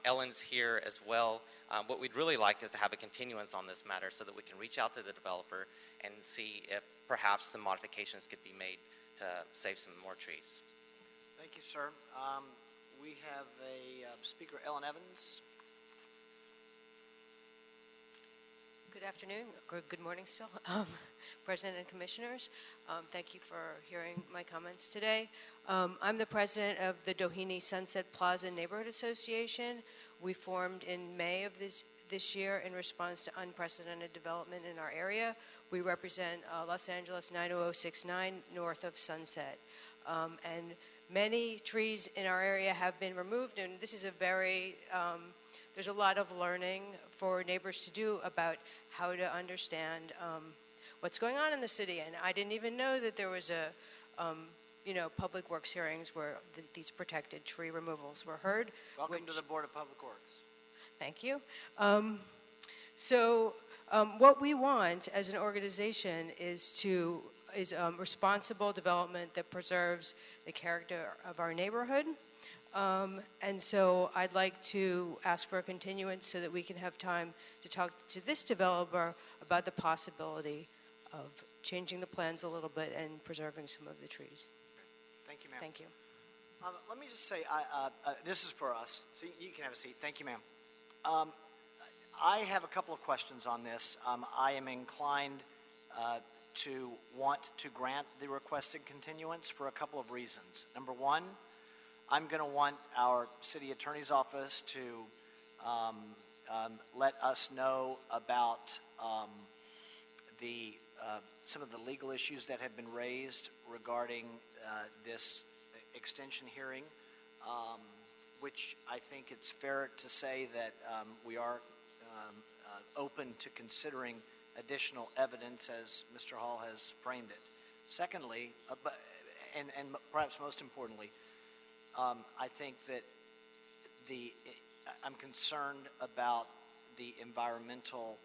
Ellen's here as well. What we'd really like is to have a continuance on this matter so that we can reach out to the developer and see if perhaps some modifications could be made to save some more trees. Thank you, sir. We have a speaker, Ellen Evans. Good afternoon, or good morning still, President and Commissioners. Thank you for hearing my comments today. I'm the president of the Doheny Sunset Plaza Neighborhood Association. We formed in May of this year in response to unprecedented development in our area. We represent Los Angeles 90069 north of Sunset. And many trees in our area have been removed, and this is a very, there's a lot of learning for neighbors to do about how to understand what's going on in the city. And I didn't even know that there was public works hearings where these protected tree removals were heard. Welcome to the Board of Public Works. Thank you. What we want as an organization is responsible development that preserves the character of our neighborhood. And so I'd like to ask for a continuance so that we can have time to talk to this developer about the possibility of changing the plans a little bit and preserving some of the trees. Thank you, ma'am. Thank you. Let me just say, this is for us. So you can have a seat. Thank you, ma'am. I have a couple of questions on this. I am inclined to want to grant the requested continuance for a couple of reasons. Number one, I'm going to want our city attorney's office to let us know about some of the legal issues that have been raised regarding this extension hearing, which I think it's fair to say that we are open to considering additional evidence as Mr. Hall has framed it. Secondly, and perhaps most importantly, I think that I'm concerned about the environmental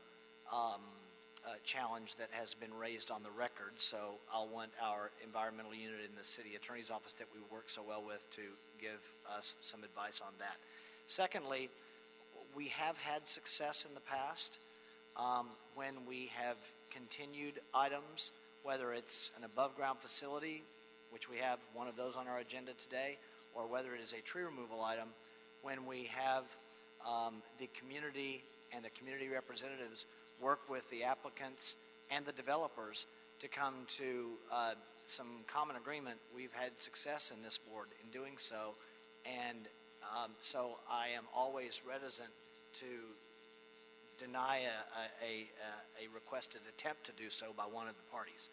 challenge that has been raised on the record, so I'll want our environmental unit in the city attorney's office that we work so well with to give us some advice on that. Secondly, we have had success in the past when we have continued items, whether it's an above-ground facility, which we have one of those on our agenda today, or whether it is a tree removal item, when we have the community and the community representatives work with the applicants and the developers to come to some common agreement. We've had success in this board in doing so, and so I am always reticent to deny a requested attempt to do so by one of the parties.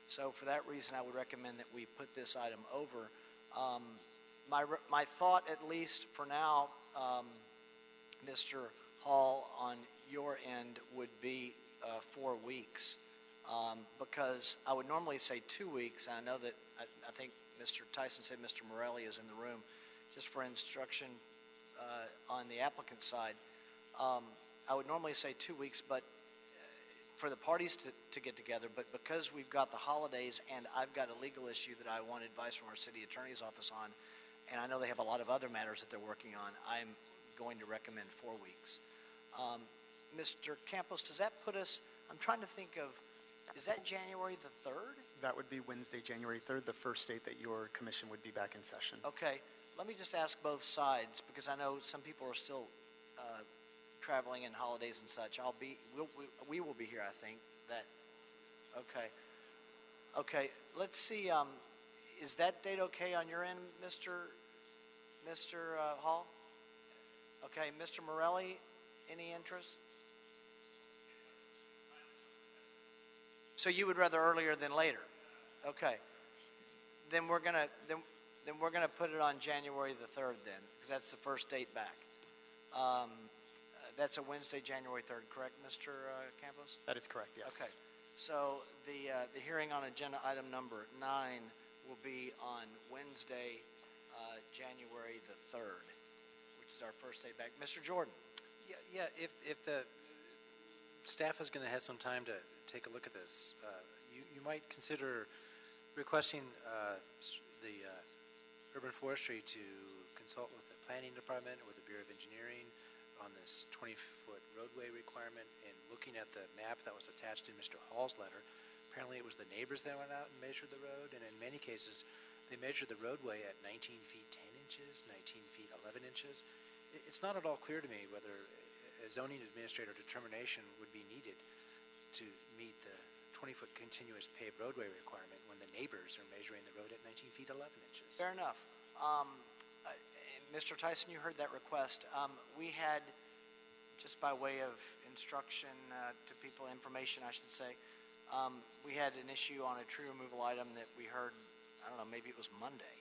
So for that reason, I would recommend that we put this item over. My thought, at least for now, Mr. Hall, on your end would be 4 weeks, because I would normally say 2 weeks. And I know that I think Mr. Tyson said Mr. Morelli is in the room, just for instruction on the applicant side. I would normally say 2 weeks, but for the parties to get together, but because we've got the holidays and I've got a legal issue that I want advice from our city attorney's office on, and I know they have a lot of other matters that they're working on, I'm going to recommend 4 weeks. Mr. Campos, does that put us, I'm trying to think of, is that January the 3rd? That would be Wednesday, January 3rd, the first date that your commission would be back in session. Okay, let me just ask both sides, because I know some people are still traveling and holidays and such. We will be here, I think. Okay, let's see, is that date okay on your end, Mr. Hall? Okay, Mr. Morelli, any interest? So you would rather earlier than later? Okay. Then we're gonna put it on January the 3rd then, because that's the first date back. That's a Wednesday, January 3rd, correct, Mr. Campos? That is correct, yes. Okay. So the hearing on agenda item number 9 will be on Wednesday, January the 3rd, which is our first day back. Mr. Jordan. Yeah. If the staff is going to have some time to take a look at this, you might consider requesting the Urban Forestry to consult with the Planning Department or the Bureau of Engineering on this 20-foot roadway requirement, and looking at the map that was attached in Mr. Hall's letter. Apparently it was the neighbors that went out and measured the road, and in many cases they measured the roadway at 19 feet 10 inches, 19 feet 11 inches. It's not at all clear to me whether a zoning administrator determination would be needed to meet the 20-foot continuous paved roadway requirement when the neighbors are measuring the road at 19 feet 11 inches. Fair enough. Mr. Tyson, you heard that request. We had, just by way of instruction to people, information I should say, we had an issue on a tree removal item that we heard, I don't know, maybe it was Monday,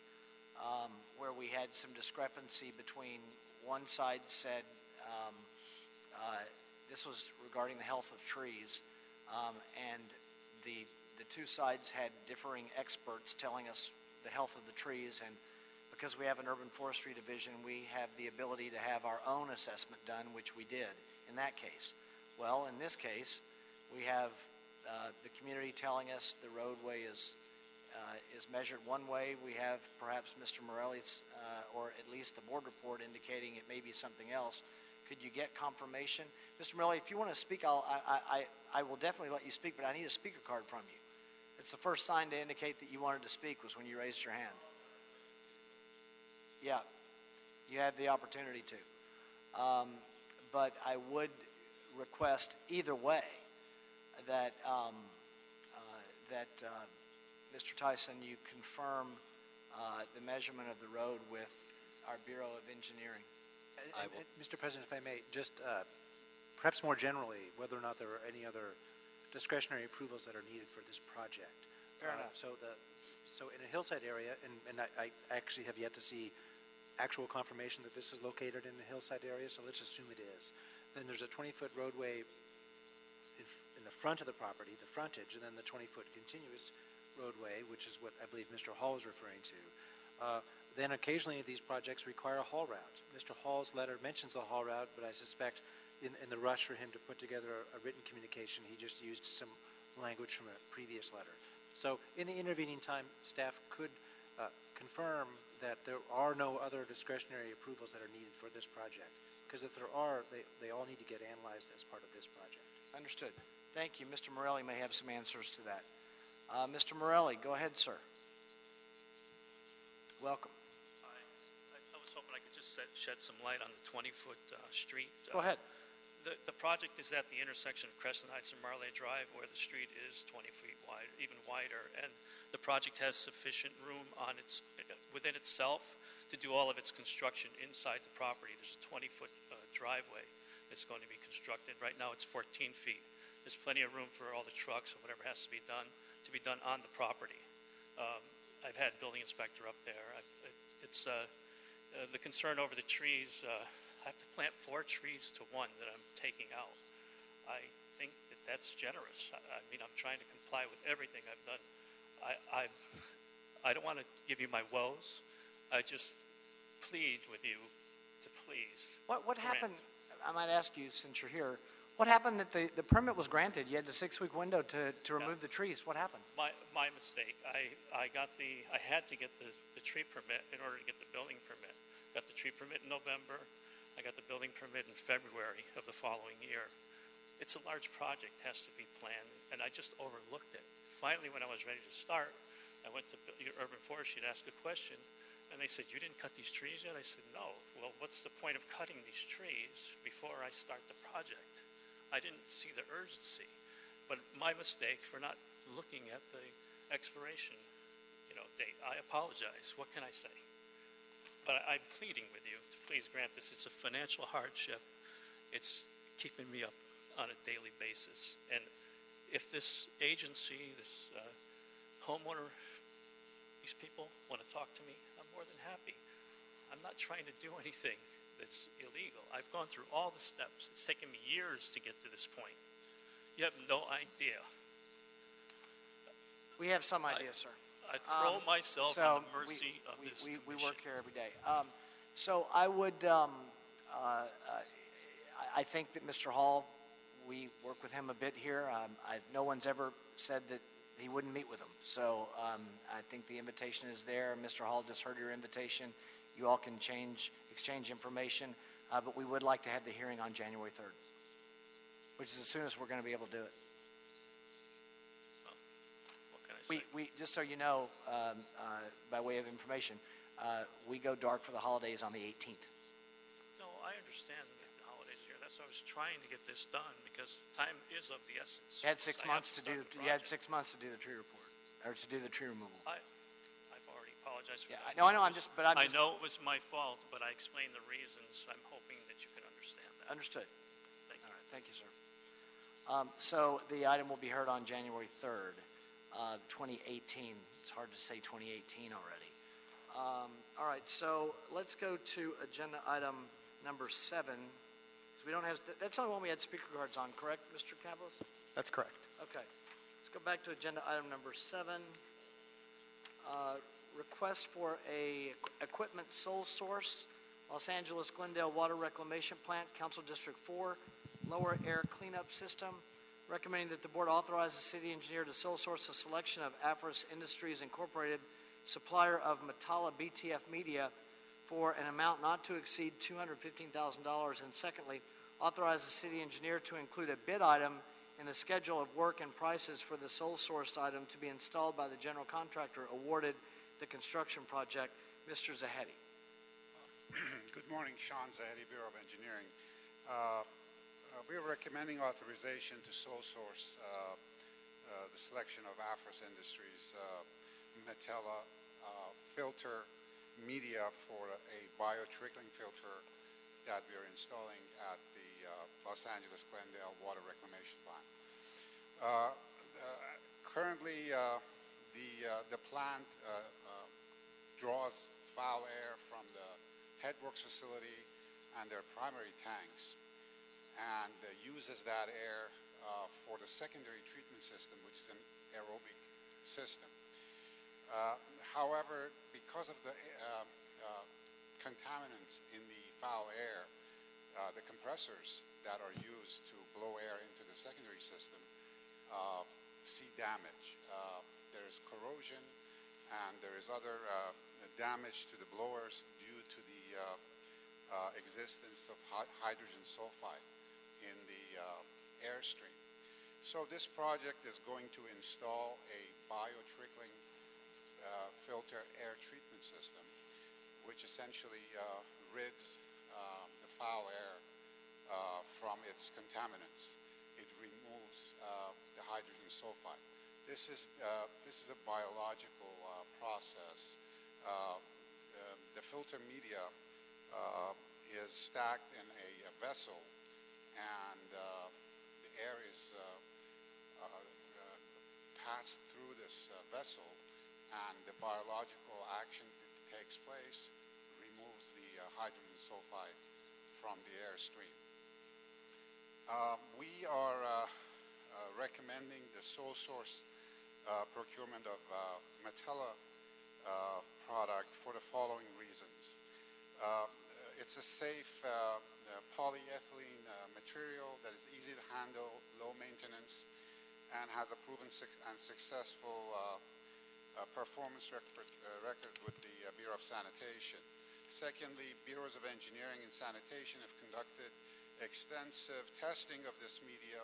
where we had some discrepancy between one side said this was regarding the health of trees, and the two sides had differing experts telling us the health of the trees, and because we have an urban forestry division, we have the ability to have our own assessment done, which we did in that case. Well, in this case, we have the community telling us the roadway is measured one way. We have perhaps Mr. Morelli's, or at least the board report indicating it may be something else. Could you get confirmation? Mr. Morelli, if you want to speak, I will definitely let you speak, but I need a speaker card from you. It's the first sign to indicate that you wanted to speak was when you raised your hand. Yeah, you have the opportunity to. But I would request either way that Mr. Tyson, you confirm the measurement of the road with our Bureau of Engineering. Mr. President, if I may, just perhaps more generally, whether or not there are any other discretionary approvals that are needed for this project. Fair enough. So in a hillside area, and I actually have yet to see actual confirmation that this is located in a hillside area, so let's assume it is. Then there's a 20-foot roadway in the front of the property, the frontage, and then the 20-foot continuous roadway, which is what I believe Mr. Hall is referring to. Then occasionally these projects require a haul route. Mr. Hall's letter mentions a haul route, but I suspect in the rush for him to put together a written communication, he just used some language from a previous letter. So in the intervening time, staff could confirm that there are no other discretionary approvals that are needed for this project. Because if there are, they all need to get analyzed as part of this project. Understood. Thank you. Mr. Morelli may have some answers to that. Mr. Morelli, go ahead, sir. Welcome. I was hoping I could just shed some light on the 20-foot street. Go ahead. The project is at the intersection of Crescent Heights and Marley Drive, where the street is 20 feet wide, even wider, and the project has sufficient room within itself to do all of its construction inside the property. There's a 20-foot driveway that's going to be constructed. Right now it's 14 feet. There's plenty of room for all the trucks or whatever has to be done on the property. I've had building inspector up there. It's the concern over the trees. I have to plant 4 trees to 1 that I'm taking out. I think that that's generous. I mean, I'm trying to comply with everything I've done. I don't want to give you my woes. I just plead with you to please. What grant. happened, I might ask you since you're here, what happened that the permit was granted? You had the 6-week window to remove the trees. What happened? My mistake. I had to get the tree permit in order to get the building permit. Got the tree permit in November. I got the building permit in February of the following year. It's a large project, has to be planned, and I just overlooked it. Finally, when I was ready to start, I went to Urban Forestry to ask a question, and they said, "You didn't cut these trees yet?" I said, "No." "Well, what's the point of cutting these trees before I start the project?" I didn't see the urgency, but my mistake for not looking at the expiration, date. I apologize. What can I say? But I'm pleading with you to please grant this. It's a financial hardship. It's keeping me up on a daily basis. And if this agency, this homeowner, these people want to talk to me, I'm more than happy. I'm not trying to do anything that's illegal. I've gone through all the steps. It's taken me years to get to this point. You have no idea. We have some idea, sir. I throw myself on the mercy of this we commission. work here every day. So I would, I think that Mr. Hall, we work with him a bit here. No one's ever said that he wouldn't meet with them. So I think the invitation is there. Mr. Hall just heard your invitation. You all can exchange information, but we would like to have the hearing on January 3rd, which is as soon as we're going to be able to do it. What can I say? We just so you know, by way of information, we go dark for the holidays on the 18th. No, I understand that the holidays are here. That's why I was trying to get this done, because time is of the essence. You had 6 I have months to do. start the You had project. 6 months to do the tree report, or to do the tree removal. I've already apologized for Yeah, that. I know. I know it was my fault, but I explained the reasons. I'm hoping that you can understand that. Understood. Thank you. All right, thank you, sir. So the item will be heard on January 3rd, 2018. It's hard to say 2018 already. All right, so let's go to agenda item number 7. So we don't have, that's the only one we had speaker cards on, correct, Mr. Cabos? That's correct. Okay. Let's go back to agenda item number 7. Request for a equipment sole source, Los Angeles Glendale Water Reclamation Plant, Council District 4, lower air cleanup system, recommending that the board authorize the city engineer to sole source a selection of Afris Industries Incorporated, supplier of Matala BTF media, for an amount not to exceed $215,000. And secondly, authorize the city engineer to include a bid item in the schedule of work and prices for the sole sourced item to be installed by the general contractor awarded the construction project. Mr. Zahedi. Good morning, Sean Zahedi, Bureau of Engineering. We are recommending authorization to sole source the selection of Afris Industries Metella filter media for a biotrickling filter that we are installing at the Los Angeles Glendale Water Reclamation Plant. Currently, the plant draws foul air from the headworks facility and their primary tanks, and uses that air for the secondary treatment system, which is an aerobic system. However, because of the contaminants in the foul air, the compressors that are used to blow air into the secondary system see damage. There is corrosion, and there is other damage to the blowers due to the existence of hydrogen sulfide in the airstream. So this project is going to install a biotrickling filter air treatment system, which essentially rids the foul air from its contaminants. It removes the hydrogen sulfide. This is a biological process. The filter media is stacked in a vessel, and the air is passed through this vessel, and the biological action that takes place removes the hydrogen sulfide from the airstream. We are recommending the sole source procurement of Metella product for the following reasons. It's a safe polyethylene material that is easy to handle, low maintenance, and has a proven and successful performance record with the Bureau of Sanitation. Secondly, Bureaus of Engineering and Sanitation have conducted extensive testing of this media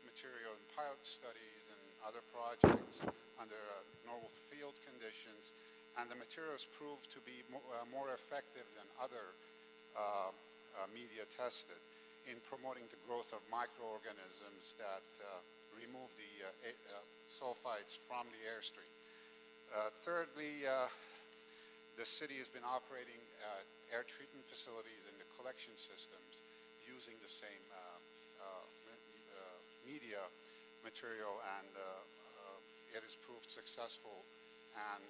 material in pilot studies and other projects under normal field conditions, and the materials proved to be more effective than other media tested in promoting the growth of microorganisms that remove the sulfides from the airstream. Thirdly, the city has been operating air treatment facilities in the collection systems using the same media material, and it has proved successful and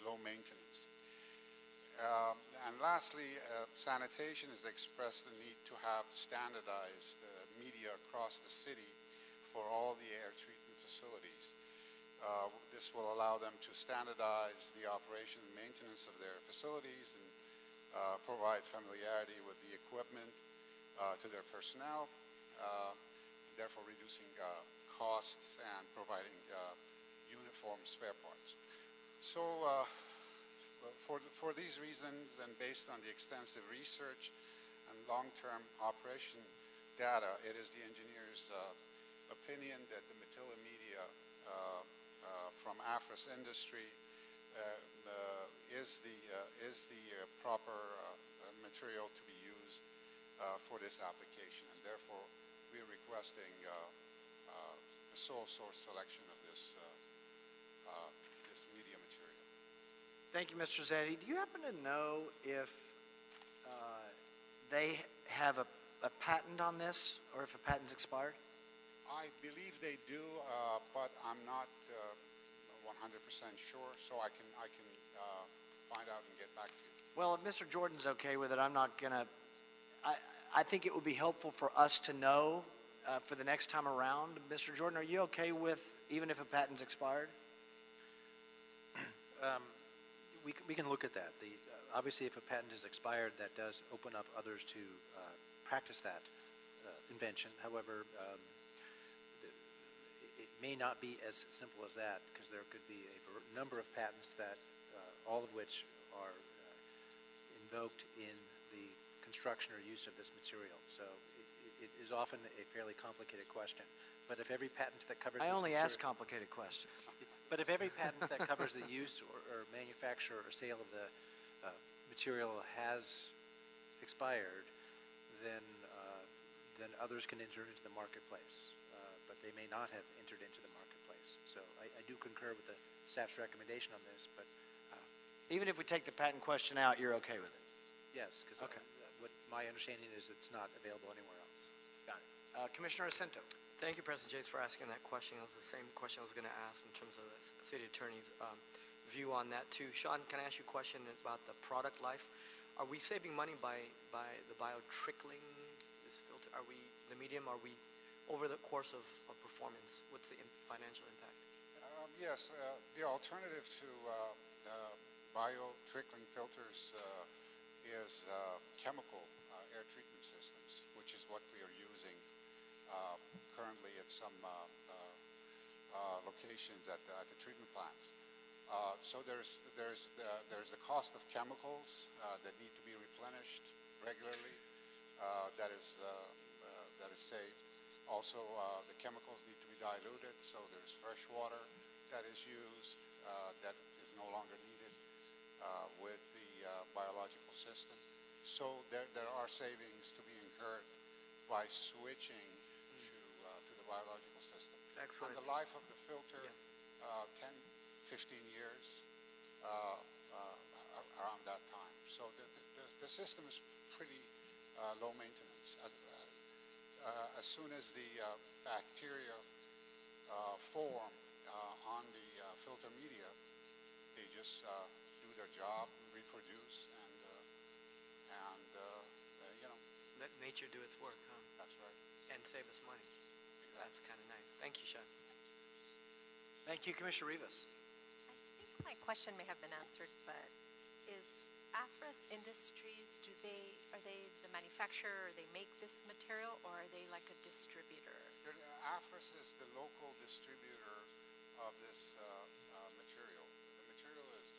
low maintenance. And lastly, sanitation has expressed the need to have standardized media across the city for all the air treatment facilities. This will allow them to standardize the operation and maintenance of their facilities and provide familiarity with the equipment to their personnel, therefore reducing costs and providing uniform spare parts. So for these reasons, and based on the extensive research and long-term operation data, it is the engineer's opinion that the Metella media from Afras Industry is the proper material to be used for this application, and therefore we are requesting the sole source selection of this media material. Thank you, Mr. Zetti. Do you happen to know if they have a patent on this, or if a patent's expired? I believe they do, but I'm not 100% sure, so I can find out and get back to you. Well, if Mr. Jordan's okay with it, I'm not gonna. I think it would be helpful for us to know for the next time around. Mr. Jordan, are you okay with even if a patent's expired? We can look at that. Obviously, if a patent is expired, that does open up others to practice that invention. However, it may not be as simple as that, because there could be a number of patents that, all of which are invoked in the construction or use of this material. So it is often a fairly complicated question. But if every patent that covers I this only material, ask complicated questions. But if every patent that covers the use or manufacture or sale of the material has expired, then others can enter into the marketplace. But they may not have entered into the marketplace. So I do concur with the staff's recommendation on this. But even if we take the patent question out, you're okay with it? Yes, because what my understanding is it's not available anywhere else. Got it. Commissioner Ascento. Thank you, President James, for asking that question. It was the same question I was going to ask in terms of the city attorney's view on that too. Sean, can I ask you a question about the product life? Are we saving money by the bio-trickling this filter? Are we, the medium, are we over the course of performance? What's the financial impact? Yes, the alternative to bio-trickling filters is chemical air treatment systems, which is what we are using currently at some locations at the treatment plants. So there's the cost of chemicals that need to be replenished regularly. That is saved. Also, the chemicals need to be diluted, so there's fresh water that is used that is no longer needed with the biological system. So there are savings to be incurred by switching to the biological system. Excellent. And the life of the filter, 10, 15 years around that time. So the system is pretty low maintenance. As soon as the bacteria form on the filter media, they just do their job, reproduce, and you know. Let nature do its work, huh? That's right. And save us money. That's kind of nice. Thank you, Sean. Thank you, Commissioner Rivas. I think my question may have been answered, but is Afras Industries, are they the manufacturer, or they make this material, or are they like a distributor? AFRIS is the local distributor of this material. The material is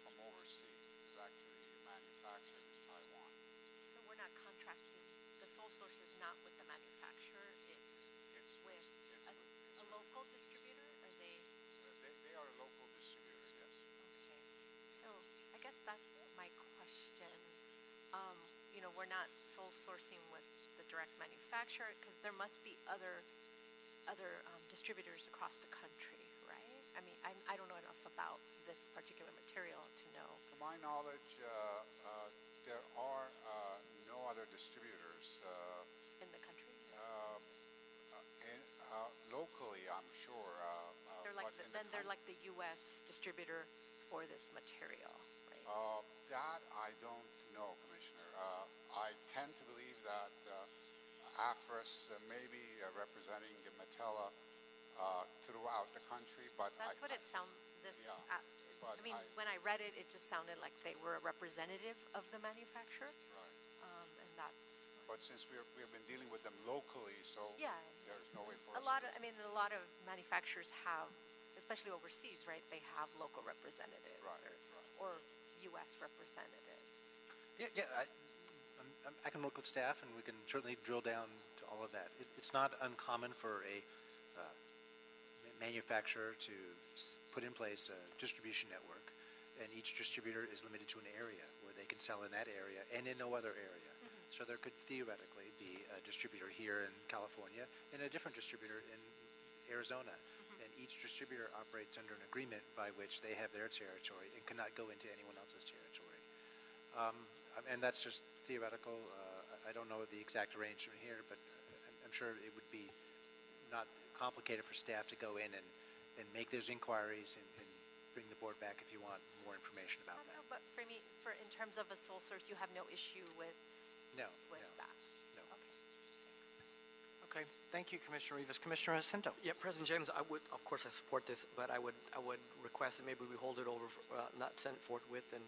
from overseas. It's actually manufactured in Taiwan. So we're not contracting, the sole source is not with the manufacturer, it's with a local distributor? Are they? They are a local distributor, yes. Okay. So I guess that's my question. We're not sole sourcing with the direct manufacturer, because there must be other distributors across the country, right? I mean, I don't know enough about this particular material to know. To my knowledge, there are no other distributors. In the country? Locally, I'm sure. They're like they're like the U.S. distributor for this material, right? That I don't know, Commissioner. I tend to believe that AFRIS may be representing Metella throughout the country, but that's what it sounds. I mean, when I read it, it just sounded like they were a representative of the manufacturer. Right. And that's. But since we have been dealing with them locally, so there's no way for us. A lot of manufacturers have, especially overseas, right? They have local representatives or U.S. representatives. Yeah. I can work with staff, and we can certainly drill down to all of that. It's not uncommon for a manufacturer to put in place a distribution network, and each distributor is limited to an area where they can sell in that area and in no other area. So there could theoretically be a distributor here in California and a different distributor in Arizona. And each distributor operates under an agreement by which they have their territory and cannot go into anyone else's territory. And that's just theoretical. I don't know the exact arrangement here, but I'm sure it would be not complicated for staff to go in and make those inquiries and bring the board back if you want more information about that. No, but for me, in terms of a sole source, you have no issue with that? No. Okay, thanks. Okay, thank you, Commissioner Rivas. Commissioner Jacinto. Yeah, President James, I support this, but I would request that maybe we hold it over, not send it forthwith, and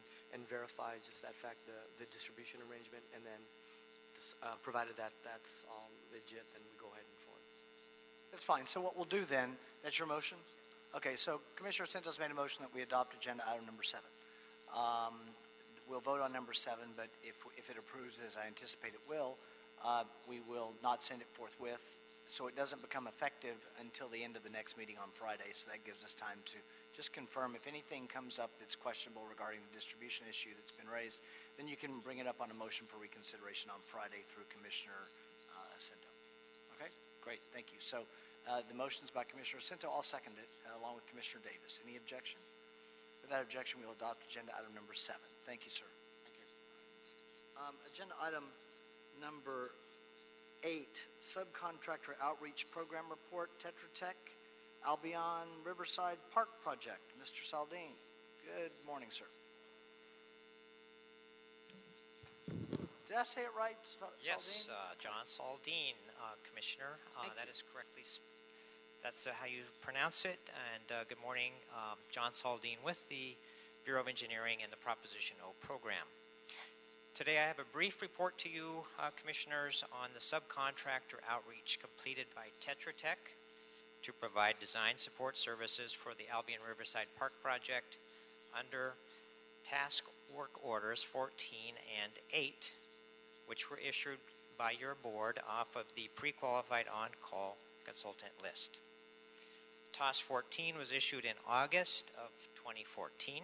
verify just that fact, the distribution arrangement, and then provided that that's all legit, then we go ahead and forward. That's fine. So what we'll do then, that's your motion? Okay, so Commissioner Jacinto's made a motion that we adopt agenda item number 7. We'll vote on number 7, but if it approves, as I anticipate it will, we will not send it forthwith, so it doesn't become effective until the end of the next meeting on Friday. So that gives us time to just confirm if anything comes up that's questionable regarding the distribution issue that's been raised, then you can bring it up on a motion for reconsideration on Friday through Commissioner Jacinto. Okay, great, thank you. So the motion's by Commissioner Jacinto. I'll second it along with Commissioner Davis. Any objection? Without objection, we'll adopt agenda item number 7. Thank you, sir. Thank you. Agenda item number 8, Subcontractor Outreach Program Report, Tetra Tech, Albion Riverside Park Project. Mr. Saldin, good morning, sir. Did I say it right, Saldin? Yes, John Saldin, Commissioner. That is correctly. That's how you pronounce it. And good morning, John Saldin with the Bureau of Engineering and the Proposition O program. Today I have a brief report to you, Commissioners, on the subcontractor outreach completed by Tetra Tech to provide design support services for the Albion Riverside Park project under task work orders 14 and 8, which were issued by your board off of the pre-qualified on-call consultant list. TAS 14 was issued in August of 2014,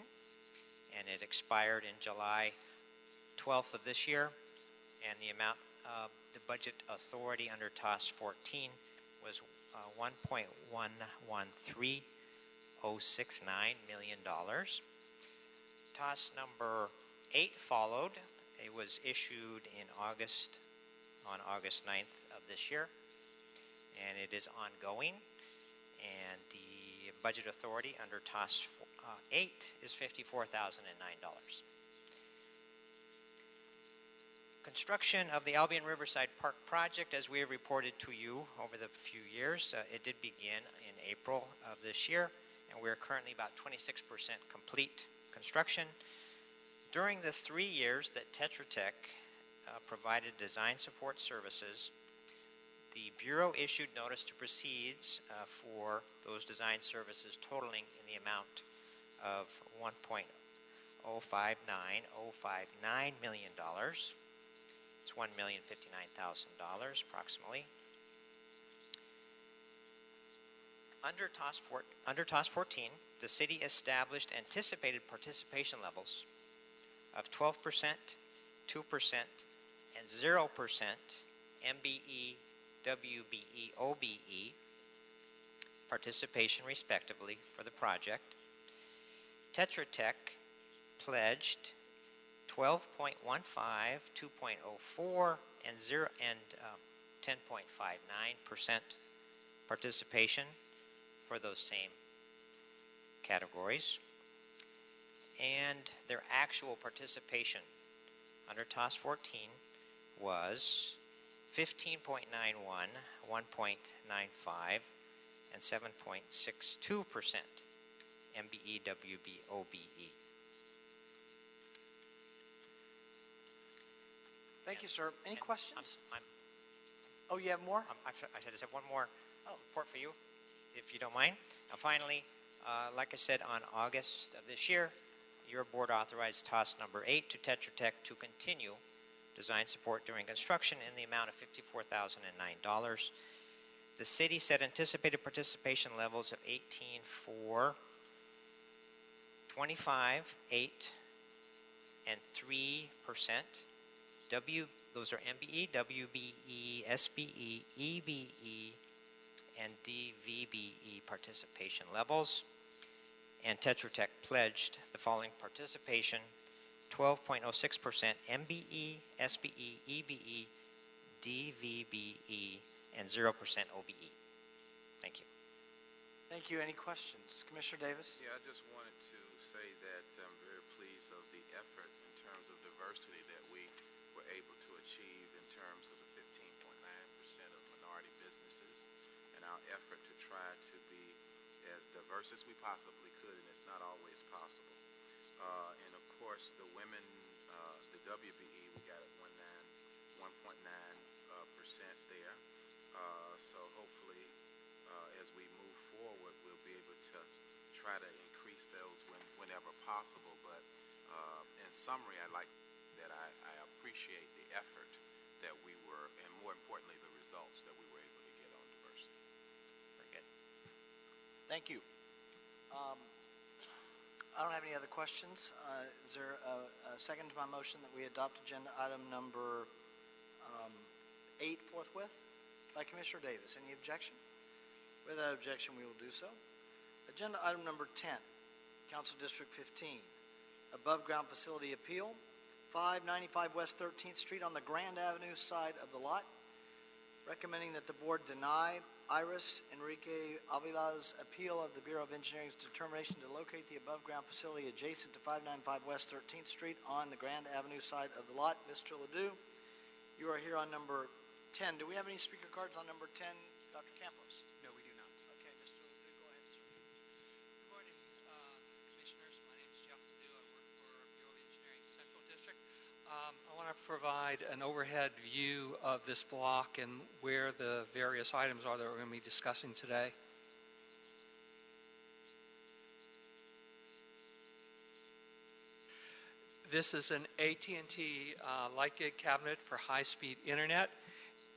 and it expired in July 12th of this year, and the amount of the budget authority under TAS 14 was $1.113069 million. TAS number 8 followed. It was issued in August, on August 9th of this year, and it is ongoing. And the budget authority under TAS 8 is $54,009. construction of the Albion Riverside Park project, as we have reported to you over the few years, it did begin in April of this year, and we are currently about 26% complete construction. During the 3 years that Tetra Tech provided design support services, the Bureau issued notice to proceeds for those design services totaling in the amount of $1.059059 million. It's $1,059,000 approximately. Under TOS 14, the city established anticipated participation levels of 12%, 2%, and 0% MBE, WBE, OBE participation respectively for the project. Tetra Tech pledged 12.15, 2.04, and 10.59% participation for those same categories. And their actual participation under TOS 14 was 15.91, 1.95, and 7.62% MBE, WB, OBE. Thank you, sir. Any questions? Oh, you have more? I just have one more report for you, if you don't mind. Now, finally, like I said, on August of this year, your board authorized TOS number 8 to Tetra Tech to continue design support during construction in the amount of $54,009. The city set anticipated participation levels of 18.4, 25, 8, and 3%. Those are MBE, WBE, SBE, EBE, and DVBE participation levels. And Tetra Tech pledged the following participation: 12.06% MBE, SBE, EBE, DVBE, and 0% OBE. Thank you. Thank you. Any questions? Commissioner Davis? Yeah, I just wanted to say that I'm very pleased of the effort in terms of diversity that we were able to achieve in terms of the 15.9% of minority businesses and our effort to try to be as diverse as we possibly could, and it's not always possible. And of course, the women, the WBE, we got at 1.9% there. So hopefully, as we move forward, we'll be able to try to increase those whenever possible. But in summary, I appreciate the effort that we were, and more importantly, the results that we were able to get on diversity. Very good. Thank you. I don't have any other questions. Is there a second to my motion that we adopt agenda item number 8 forthwith by Commissioner Davis? Any objection? Without objection, we will do so. Agenda item number 10, Council District 15, above ground facility appeal, 595 West 13th Street on the Grand Avenue side of the lot. Recommending that the board deny Iris Enrique Avila's appeal of the Bureau of Engineering's determination to locate the above ground facility adjacent to 595 West 13th Street on the Grand Avenue side of the lot. Mr. Ledoux, you are here on number 10. Do we have any speaker cards on number 10, Dr. Campos? No, we do not. Okay, Mr. Ledoux, go ahead, sir. Good morning, Commissioners. My name is Jeff Ledoux. I work for Bureau of Engineering Central District. I want to provide an overhead view of this block and where the various items are that we're going to be discussing today. This is an AT&T light gig cabinet for high-speed internet.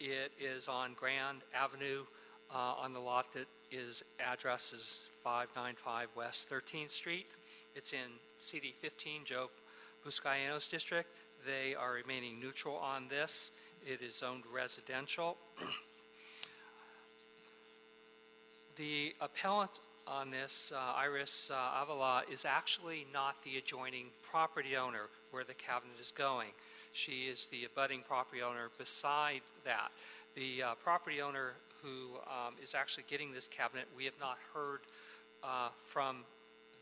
It is on Grand Avenue on the lot that is address is 595 West 13th Street. It's in CD 15, Joe Buscaino's district. They are remaining neutral on this. It is zoned residential. The appellant on this, Iris Avila, is actually not the adjoining property owner where the cabinet is going. She is the abutting property owner beside that. The property owner who is actually getting this cabinet, we have not heard from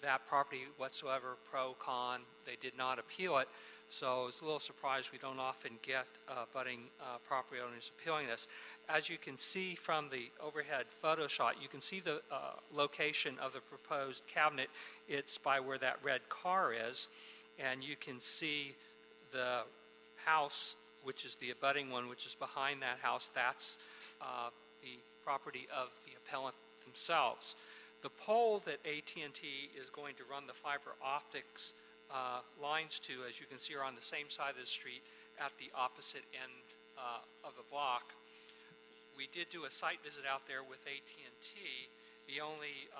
that property whatsoever, pro, con. They did not appeal it. So it's a little surprised we don't often get budding property owners appealing this. As you can see from the overhead photo shot, you can see the location of the proposed cabinet. It's by where that red car is, and you can see the house, which is the abutting one, which is behind that house. That's the property of the appellant themselves. The pole that AT&T is going to run the fiber optics lines to, as you can see, are on the same side of the street at the opposite end of the block. We did do a site visit out there with AT&T. The only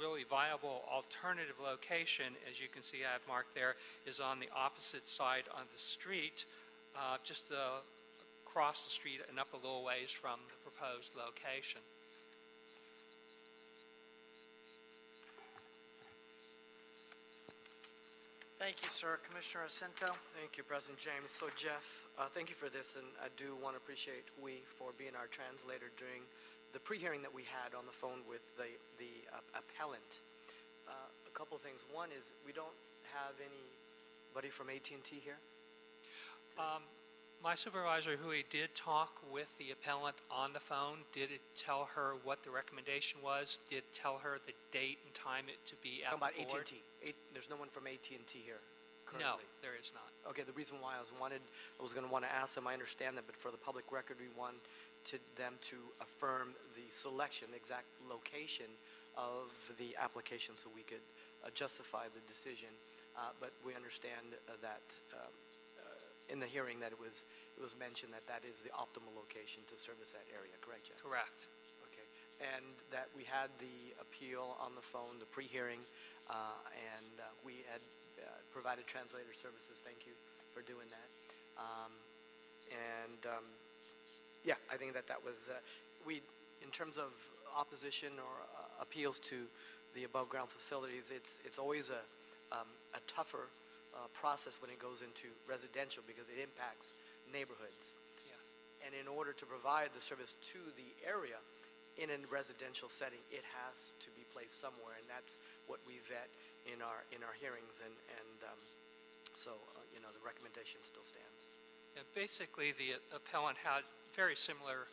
really viable alternative location, as you can see I have marked there, is on the opposite side of the street, just across the street and up a little ways from the proposed location. Thank you, sir. Commissioner Jacinto? Thank you, President James. So, Jeff, thank you for this, and I do want to appreciate for being our translator during the pre-hearing that we had on the phone with the appellant. A couple things. One is we don't have anybody from AT&T here. My supervisor, who did talk with the appellant on the phone, did tell her what the recommendation was, did tell her the date and time it to be at About the board. AT&T. There's no one from AT&T here No, currently. there is not. Okay, the reason why I was going to want to ask them, I understand that, but for the public record, we want them to affirm the selection, the exact location of the application so we could justify the decision. But we understand that in the hearing that it was mentioned that that is the optimal location to service that area, correct, Jeff? Correct. Okay, and that we had the appeal on the phone, the pre-hearing, and we had provided translator services. Thank you for doing that. Yeah, I think that was, in terms of opposition or appeals to the above-ground facilities, it's always a tougher process when it goes into residential because it impacts neighborhoods. Yes. And in order to provide the service to the area in a residential setting, it has to be placed somewhere, and that's what we vet in our hearings, and so the recommendation still stands. Yeah, basically, the appellant had very similar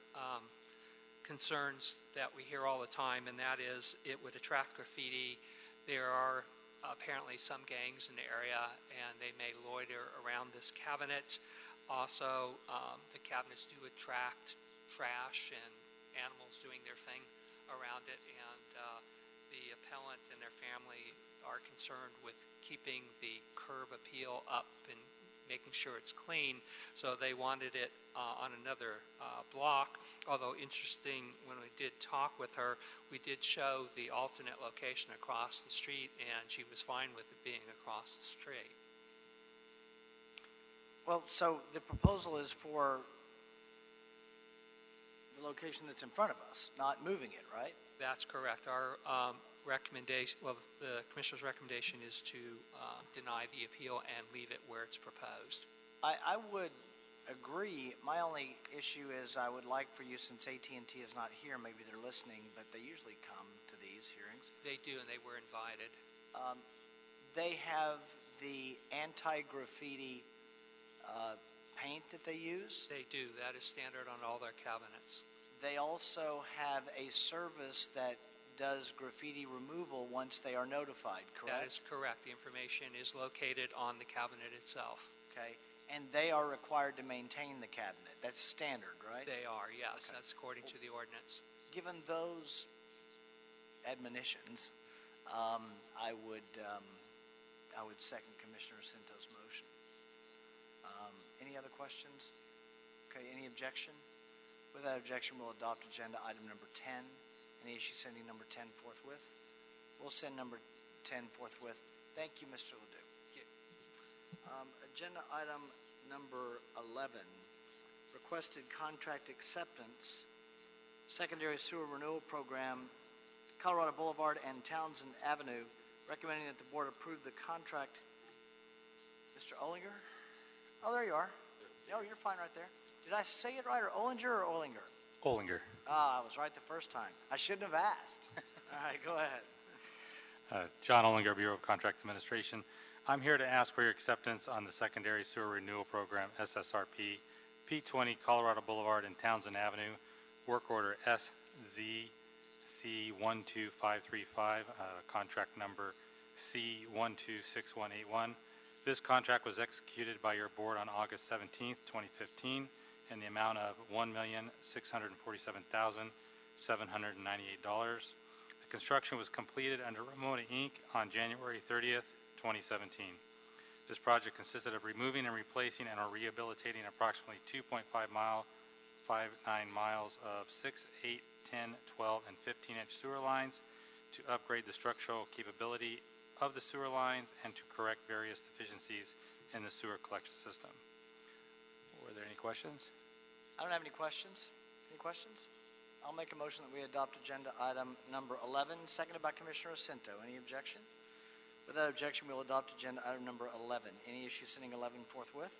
concerns that we hear all the time, and that is it would attract graffiti. There are apparently some gangs in the area, and they may loiter around this cabinet. Also, the cabinets do attract trash and animals doing their thing around it, and the appellant and their family are concerned with keeping the curb appeal up and making sure it's clean, so they wanted it on another block. Although interesting, when we did talk with her, we did show the alternate location across the street, and she was fine with it being across the street. Well, so the proposal is for the location that's in front of us, not moving it, right? That's correct. Our recommendation, well, the Commissioner's recommendation is to deny the appeal and leave it where it's proposed. I would agree. My only issue is I would like for you, since AT&T is not here, maybe they're listening, but they usually come to these hearings. They do, and they were invited. They have the anti-graffiti paint that they use. They do. That is standard on all their cabinets. They also have a service that does graffiti removal once they are notified, correct? That is correct. The information is located on the cabinet itself. Okay. And they are required to maintain the cabinet. That's standard, right? They are, yes. Okay. That's according to the ordinance. Given those admonitions, I would second Commissioner Cinto's motion. Any other questions? Okay, any objection? Without objection, we'll adopt agenda item number 10. Any issue sending number 10 forthwith? We'll send number 10 forthwith. Thank you, Mr. Ledoux. Agenda item number 11, requested contract acceptance, secondary sewer renewal program, Colorado Boulevard and Townsend Avenue, recommending that the board approve the contract. Mr. Ollinger? Oh, there you are. No, you're fine right there. Did I say it right, or Ollinger or Ollinger? Ollinger. Ah, I was right the first time. I shouldn't have asked. All right, go ahead. John Ollinger, Bureau of Contract Administration. I'm here to ask for your acceptance on the Secondary Sewer Renewal Program, SSRP, P20 Colorado Boulevard and Townsend Avenue, work order SZC12535, contract number C126181. This contract was executed by your board on August 17, 2015, in the amount of $1,647,798. The construction was completed under Ramona Inc. on January 30th, 2017. This project consisted of removing and replacing and or rehabilitating approximately 2.59 miles of 6, 8, 10, 12, and 15-inch sewer lines to upgrade the structural capability of the sewer lines and to correct various deficiencies in the sewer collection system. Were there any questions? I don't have any questions. Any questions? I'll make a motion that we adopt agenda item number 11, seconded by Commissioner Jacinto. Any objection? Without objection, we'll adopt agenda item number 11. Any issue sending 11 forthwith?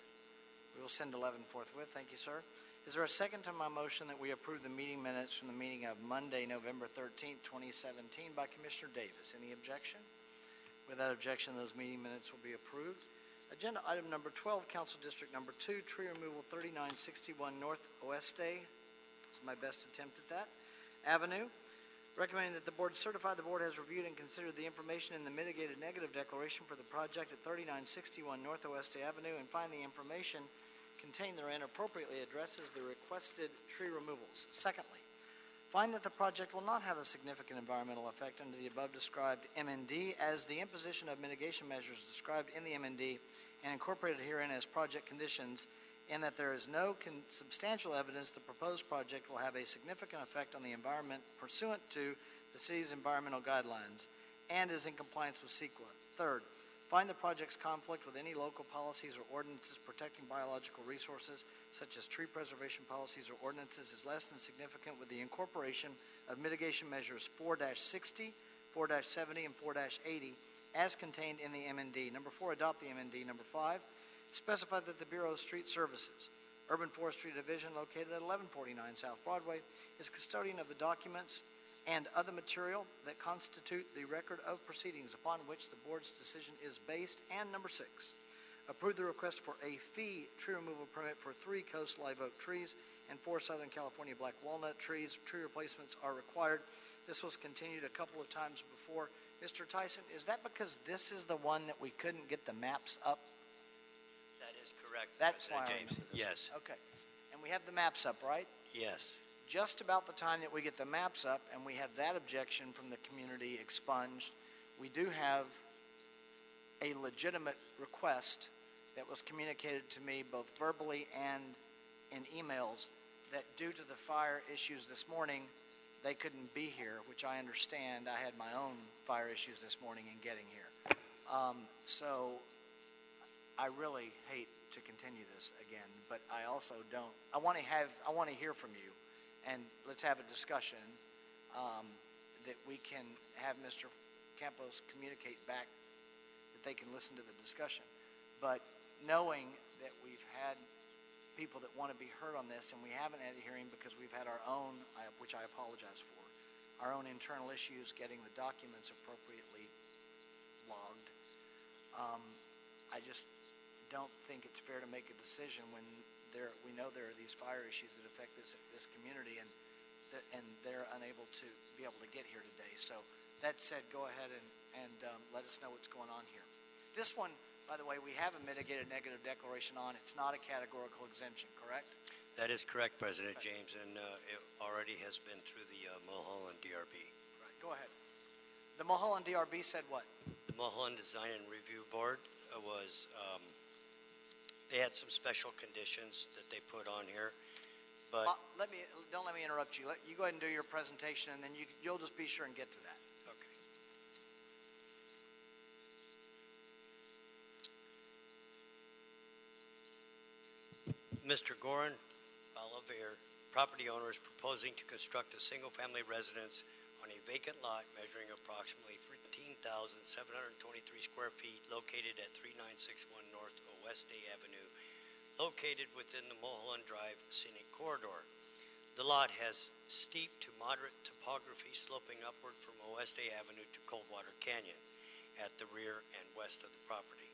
We will send 11 forthwith. Thank you, sir. Is there a second to my motion that we approve the meeting minutes from the meeting of Monday, November 13th, 2017 by Commissioner Davis? Any objection? Without objection, those meeting minutes will be approved. Agenda item number 12, Council District number 2, tree removal 3961 North Oeste. This is my best attempt at that. Avenue. Recommending that the board certify the board has reviewed and considered the information in the mitigated negative declaration for the project at 3961 North Oeste Avenue and find the information contained therein appropriately addresses the requested tree removals. Secondly, find that the project will not have a significant environmental effect under the above described MND as the imposition of mitigation measures described in the MND and incorporated herein as project conditions, and that there is no substantial evidence the proposed project will have a significant effect on the environment pursuant to the city's environmental guidelines and is in compliance with CEQA. Third, find the project's conflict with any local policies or ordinances protecting biological resources, such as tree preservation policies or ordinances, is less than significant with the incorporation of mitigation measures 4-60, 4-70, and 4-80 as contained in the MND. Number 4, adopt the MND. Number 5, specify that the Bureau of Street Services, Urban Forestry Division, located at 1149 South Broadway, is custodian of the documents and other material that constitute the record of proceedings upon which the board's decision is based. And number 6, approve the request for a fee tree removal permit for 3 coast live oak trees and 4 Southern California black walnut trees. Tree replacements are required. This was continued a couple of times before. Mr. Tyson, is that because this is the one that we couldn't get the maps up? That is correct, That's President why I James. remember this. Yes. Okay. And we have the maps up, right? Yes. Just about the time that we get the maps up and we have that objection from the community expunged, we do have a legitimate request that was communicated to me both verbally and in emails that due to the fire issues this morning, they couldn't be here, which I understand. I had my own fire issues this morning in getting here. So I really hate to continue this again, but I also don't. I want to hear from you, and let's have a discussion that we can have Mr. Campos communicate back that they can listen to the discussion. But knowing that we've had people that want to be heard on this, and we haven't had a hearing because we've had our own, which I apologize for, our own internal issues getting the documents appropriately logged. I just don't think it's fair to make a decision when we know there are these fire issues that affect this community, and they're unable to be able to get here today. So that said, go ahead and let us know what's going on here. This one, by the way, we have a mitigated negative declaration on. It's not a categorical exemption, correct? That is correct, President James, and it already has been through the Mulholland DRB. Right, go ahead. The Mulholland DRB said what? The Mulholland Design and Review Board they had some special conditions that they put on here, but don't let me interrupt you. You go ahead and do your presentation, and then you'll just be sure and get to that. Okay. Mr. Goran Balaver, property owner, is proposing to construct a single-family residence on a vacant lot measuring approximately 13,723 square feet located at 3961 North Oeste Avenue, located within the Mulholland Drive Scenic Corridor. The lot has steep to moderate topography sloping upward from Oeste Avenue to Coldwater Canyon at the rear and west of the property.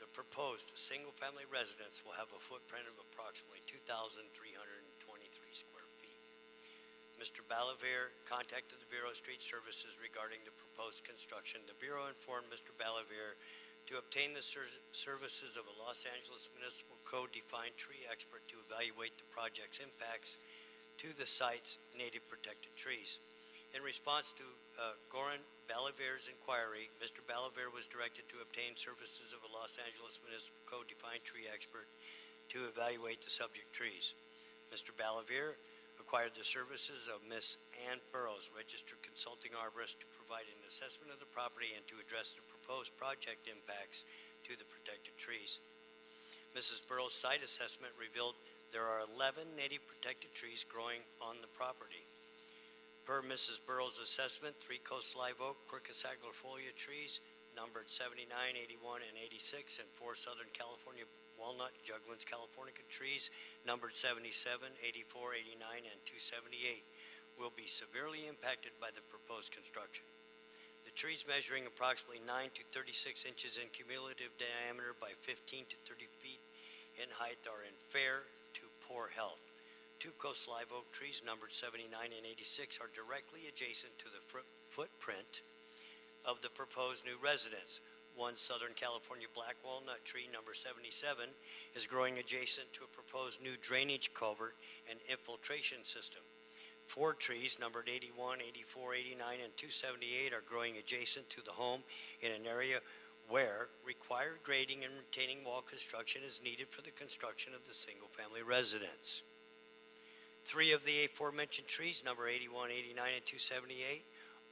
The proposed single-family residence will have a footprint of approximately 2,323 square feet. Mr. Balavier contacted the Bureau of Street Services regarding the proposed construction. The Bureau informed Mr. Balavier to obtain the services of a Los Angeles Municipal Code-defined tree expert to evaluate the project's impacts to the site's native protected trees. In response to Goran Balavier's inquiry, Mr. Balavier was directed to obtain services of a Los Angeles Municipal Code-defined tree expert to evaluate the subject trees. Mr. Balavier acquired the services of Ms. Ann Burrows, registered consulting arborist, to provide an assessment of the property and to address the proposed project impacts to the protected trees. Mrs. Burrows' site assessment revealed there are 11 native protected trees growing on the property. Per Mrs. Burrows' assessment, 3 coast live oak, Quercus agrifolia trees, numbered 79, 81, and 86, and 4 Southern California walnut, Juglans californica trees, numbered 77, 84, 89, and 278, will be severely impacted by the proposed construction. The trees measuring approximately 9 to 36 inches in cumulative diameter by 15 to 30 feet in height are in fair to poor health. 2 coast live oak trees numbered 79 and 86 are directly adjacent to the footprint of the proposed new residence. 1 Southern California black walnut tree number 77 is growing adjacent to a proposed new drainage culvert and infiltration system. 4 trees numbered 81, 84, 89, and 278 are growing adjacent to the home in an area where required grading and retaining wall construction is needed for the construction of the single-family residence. 3 of the aforementioned trees, number 81, 89, and 278,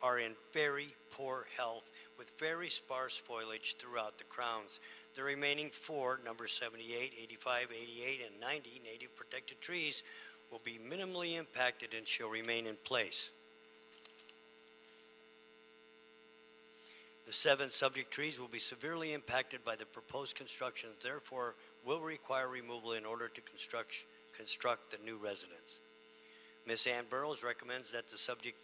are in very poor health with very sparse foliage throughout the crowns. The remaining 4, number 78, 85, 88, and 90 native protected trees will be minimally impacted and shall remain in place. The 7 subject trees will be severely impacted by the proposed construction, therefore will require removal in order to construct the new residence. Ms. Ann Burrows recommends that the subject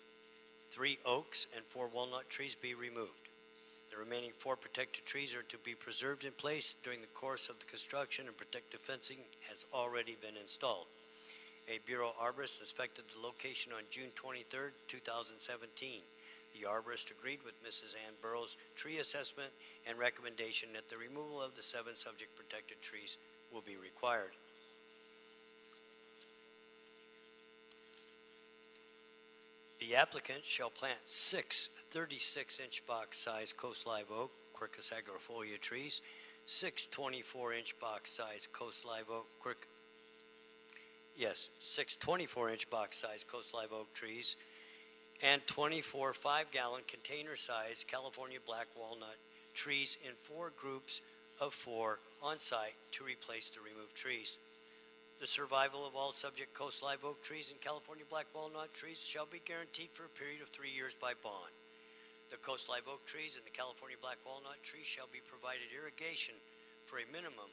3 oaks and 4 walnut trees be removed. The remaining 4 protected trees are to be preserved in place during the course of the construction, and protective fencing has already been installed. A Bureau arborist inspected the location on June 23, 2017. The arborist agreed with Mrs. Ann Burrows' tree assessment and recommendation that the removal of the 7 subject protected trees will be required. The applicant shall plant 6 36-inch box-size coast live oak, Quercus agrifolia trees, 6 24-inch box-size coast live oak, 6 24-inch box-size coast live oak trees, and 24 5-gallon container-size California black walnut trees in 4 groups of 4 on site to replace the removed trees. The survival of all subject coast live oak trees and California black walnut trees shall be guaranteed for a period of 3 years by bond. The coast live oak trees and the California black walnut trees shall be provided irrigation for a minimum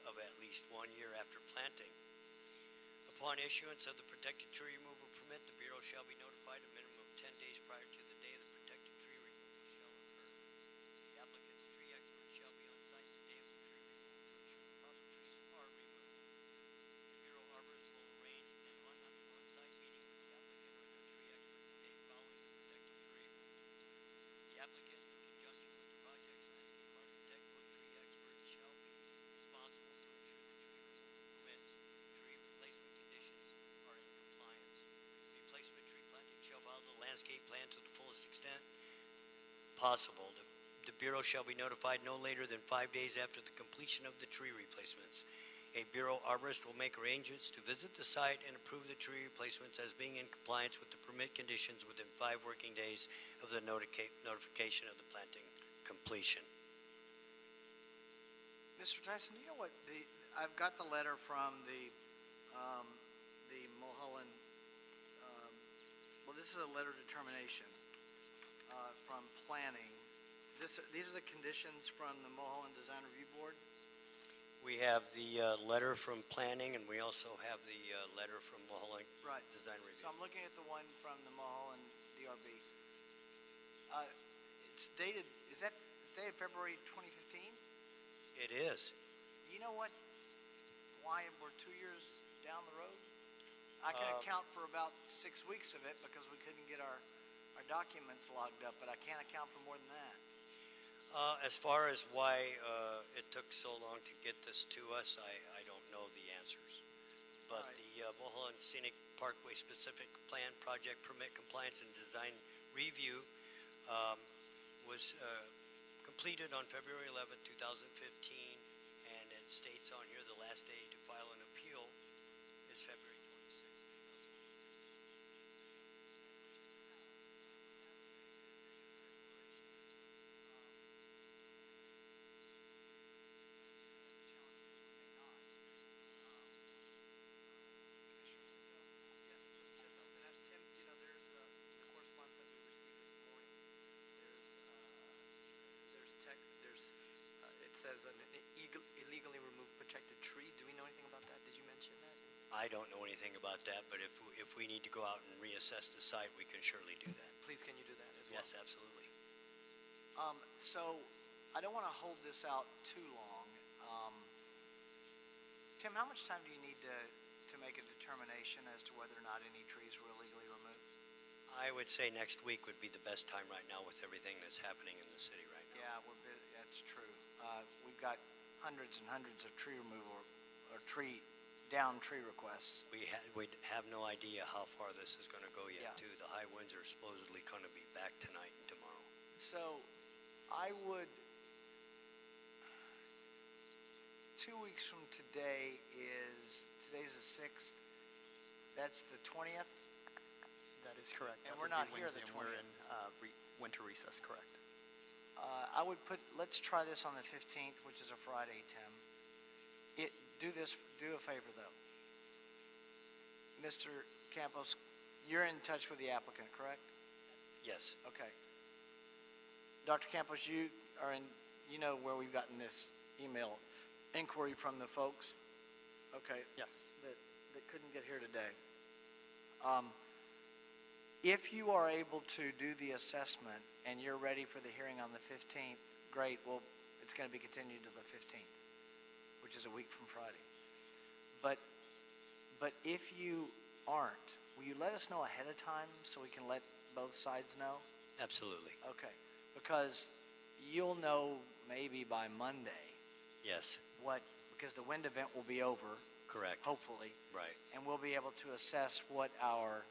of at least 1 year after planting. Upon issuance of the protected tree removal permit, the Bureau shall be notified a minimum of 10 days prior to the day the protected tree removal shall occur. The applicant's tree expert shall be on site the day of the tree removal to ensure the proper trees are removed. The Bureau arborist will arrange an on-site meeting with the applicant or their tree expert the day following the protected tree removal. The applicant, in conjunction with the project's landscape architect or tree expert, shall be responsible to ensure the tree removal permits, tree replacement conditions are in compliance. Replacement tree planting shall follow the landscape plan to the fullest extent possible. The Bureau shall be notified no later than 5 days after the completion of the tree replacements. A Bureau arborist will make arrangements to visit the site and approve the tree replacements as being in compliance with the permit conditions within 5 working days of the notification of the planting completion. Mr. Tyson, do you know what I've got the letter from the Mulholland, this is a letter of determination from planning. These are the conditions from the Mulholland Design Review Board? We have the letter from planning, and we also have the letter from Mulholland Design Review. So I'm looking at the one from the Mulholland DRB. It's dated February 2015? It is. Do you know why we're 2 years down the road? I can account for about 6 weeks of it because we couldn't get our documents logged up, but I can't account for more than that. As far as why it took so long to get this to us, I don't know the answers. But the Mulholland Scenic Parkway Specific Plan Project Permit Compliance and Design Review was completed on February 11, 2015, and it states on here the last day to file an appeal is February 26th. It says an illegally removed protected tree. Do we know anything about that? Did you mention that? I don't know anything about that, but if we need to go out and reassess the site, we can surely do that. Please, can you do that as well? Yes, absolutely. So I don't want to hold this out too long. Tim, how much time do you need to make a determination as to whether or not any trees were illegally removed? I would say next week would be the best time right now with everything that's happening in the city right now. Yeah, that's true. We've got hundreds and hundreds of tree removal or down tree requests. We have no idea how far this is going to go yet, Yeah. too. The high winds are supposedly going to be back tonight and tomorrow. So I would, 2 weeks from today today's the 6th, that's the 20th? That is correct. And That we're would not be here the Wednesday, and we're 20th. in winter recess, correct. I would let's try this on the 15th, which is a Friday, Tim. Do a favor though. Mr. Campos, you're in touch with the applicant, correct? Yes. Okay. Dr. Campos, you know where we've gotten this email inquiry from the folks, okay? Yes. That couldn't get here today. If you are able to do the assessment and you're ready for the hearing on the 15th, great. Well, it's going to be continued to the 15th, which is a week from Friday. But if you aren't, will you let us know ahead of time so we can let both sides know? Absolutely. Okay. Because you'll know maybe by Monday. Yes. Because the wind event will be over. Correct. Hopefully. Right. And we'll be able to assess what our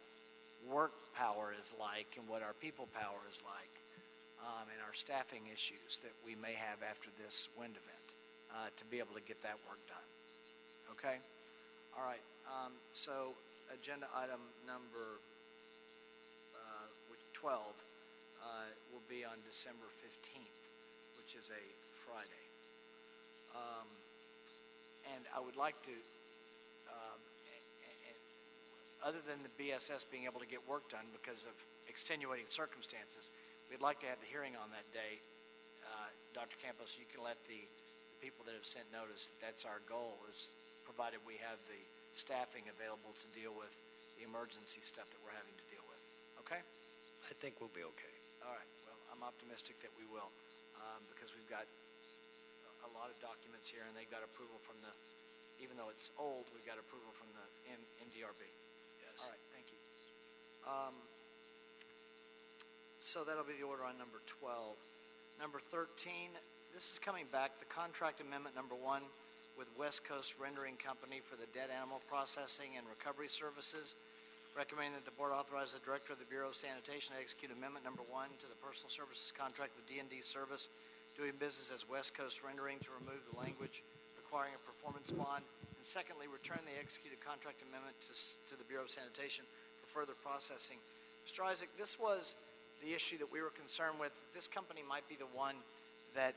work power is like and what our people power is like, and our staffing issues that we may have after this wind event, to be able to get that work done. Okay? All right. So agenda item number 12 will be on December 15th, which is a Friday. And I would like to, other than the BSS being able to get work done because of extenuating circumstances, we'd like to have the hearing on that day. Dr. Campos, you can let the people that have sent notice, that's our goal, is provided we have the staffing available to deal with the emergency stuff that we're having to deal with. Okay? I think we'll be okay. All right. Well, I'm optimistic that we will, because we've got a lot of documents here, and they've got approval from even though it's old, we've got approval from the NDRB. Yes. All right, thank you. So that'll be the order on number 12. Number 13, this is coming back, the contract amendment number 1 with West Coast Rendering Company for the dead animal processing and recovery services. Recommending that the board authorize the director of the Bureau of Sanitation to execute amendment number 1 to the personal services contract with D&D Service doing business as West Coast Rendering to remove the language requiring a performance bond. And secondly, return the executed contract amendment to the Bureau of Sanitation for further processing. Mr. Isaac, this was the issue that we were concerned with. This company might be the one that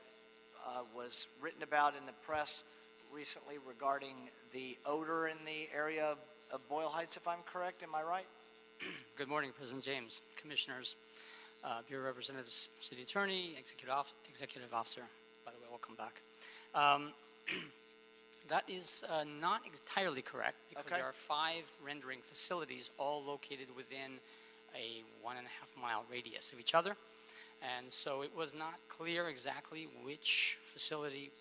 was written about in the press recently regarding the odor in the area of Boyle Heights, if I'm correct. Am I right? Good morning, President James, Commissioners, Bureau Representatives, City Attorney, Executive Officer. By the way, welcome back. That is not entirely correct because there are 5 rendering facilities all located within a 1.5-mile radius of each other. And so it was not clear exactly which facility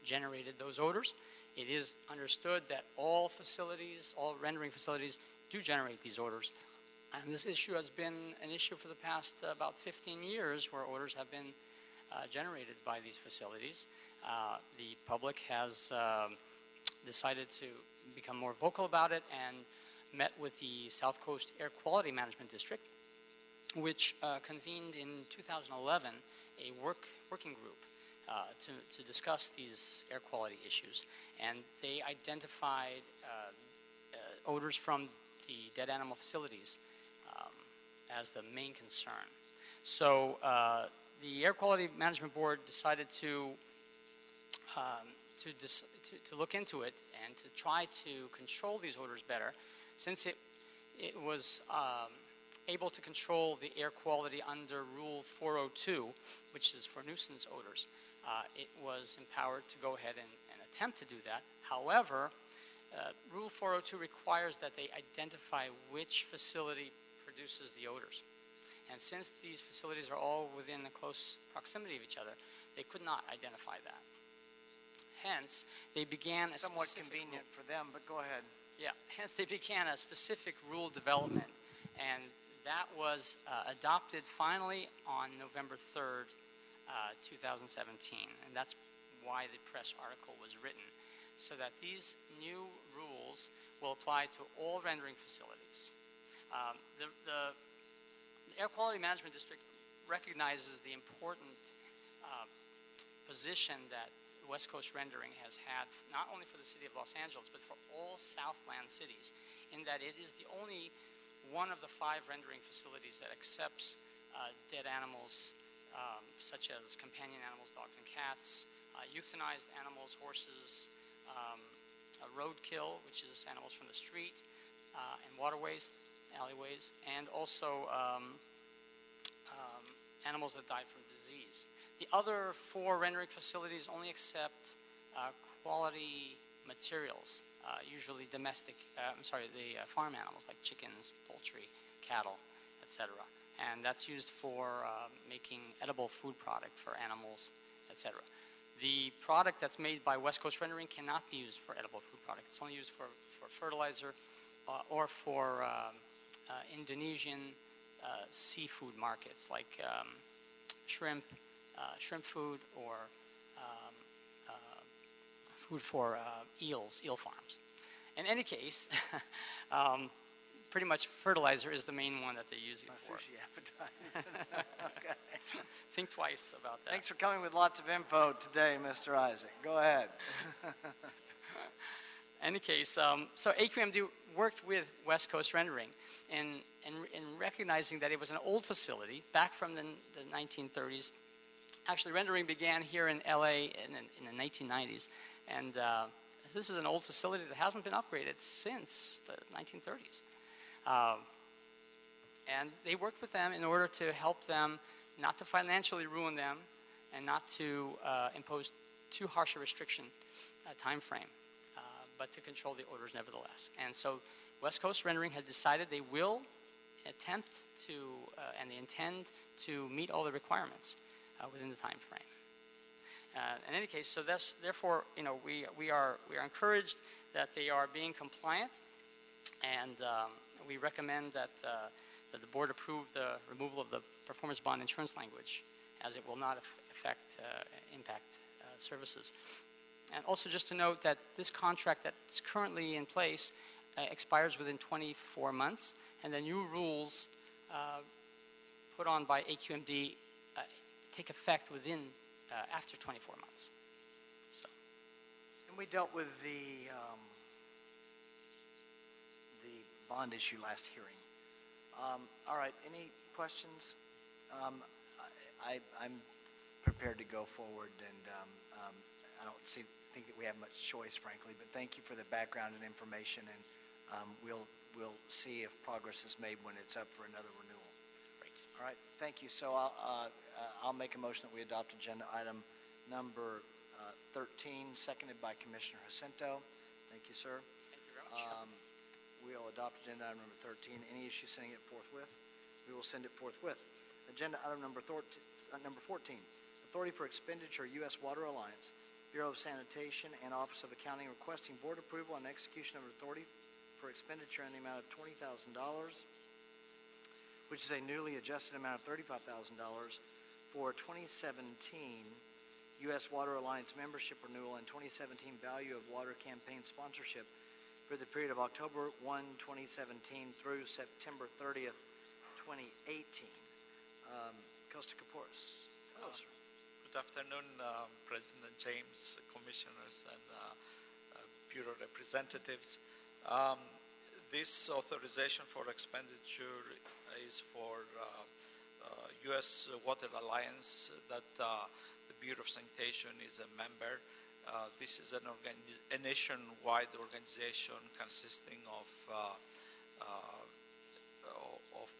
generated those odors. It is understood that all facilities, all rendering facilities, do generate these odors. And this issue has been an issue for the past about 15 years where odors have been generated by these facilities. The public has decided to become more vocal about it and met with the South Coast Air Quality Management District, which convened in 2011 a working group to discuss these air quality issues. And they identified odors from the dead animal facilities as the main concern. So the Air Quality Management Board decided to look into it and to try to control these odors better, since it was able to control the air quality under Rule 402, which is for nuisance odors. It was empowered to go ahead and attempt to do that. However, Rule 402 requires that they identify which facility produces the odors. And since these facilities are all within a close proximity of each other, they could not identify that. Hence, they began a Somewhat specific convenient for them, but go ahead. Yeah, hence they began a specific rule development, and that was adopted finally on November 3rd, 2017, and that's why the press article was written, so that these new rules will apply to all rendering facilities. The Air Quality Management District recognizes the important position that West Coast Rendering has had, not only for the city of Los Angeles, but for all Southland cities, in that it is the only one of the 5 rendering facilities that accepts dead animals, such as companion animals, dogs and cats, euthanized animals, horses, roadkill, which is animals from the street, and waterways, alleyways, and also animals that died from disease. The other 4 rendering facilities only accept quality materials, usually domestic, farm animals like chickens, poultry, cattle, etc. And that's used for making edible food product for animals, etc. The product that's made by West Coast Rendering cannot be used for edible food product. It's only used for fertilizer or for Indonesian seafood markets like shrimp food, or food for eel farms. In any case, pretty much fertilizer is the main one that they're using for. Sushi appetite. Okay. Think twice about that. Thanks for coming with lots of info today, Mr. Isaac. Go ahead. Any case, so AQMD worked with West Coast Rendering in recognizing that it was an old facility back from the 1930s. Actually, rendering began here in LA in the 1990s, and this is an old facility that hasn't been upgraded since the 1930s. And they worked with them in order to help them not to financially ruin them and not to impose too harsh a restriction time frame, but to control the odors nevertheless. And so West Coast Rendering has decided they will attempt to, and they intend to meet all the requirements within the time frame. In any case, so therefore, we are encouraged that they are being compliant, and we recommend that the board approve the removal of the performance bond insurance language, as it will not impact services. And also just to note that this contract that's currently in place expires within 24 months, and the new rules put on by AQMD take effect within after 24 months. So. And we dealt with the bond issue last hearing. All right, any questions? I'm prepared to go forward, and I don't think that we have much choice, frankly, but thank you for the background and information, and we'll see if progress is made when it's up for another renewal. Great. All right, thank you. So I'll make a motion that we adopt agenda item number 13, seconded by Commissioner Jacinto. Thank you, sir. Thank you very much. We'll adopt agenda item number 13. Any issue sending it forthwith? We will send it forthwith. Agenda item number 14, authority for expenditure, U.S. Water Alliance, Bureau of Sanitation, and Office of Accounting requesting board approval and execution of authority for expenditure in the amount of $20,000, which is a newly adjusted amount of $35,000 for 2017 U.S. Water Alliance membership renewal and 2017 Value of Water campaign sponsorship for the period of October 1, 2017 through September 30th, 2018. Costa Kaporis. Hello, sir. Good afternoon, President James, commissioners, and Bureau representatives. This authorization for expenditure is for U.S. Water Alliance that the Bureau of Sanitation is a member. This is a nationwide organization consisting of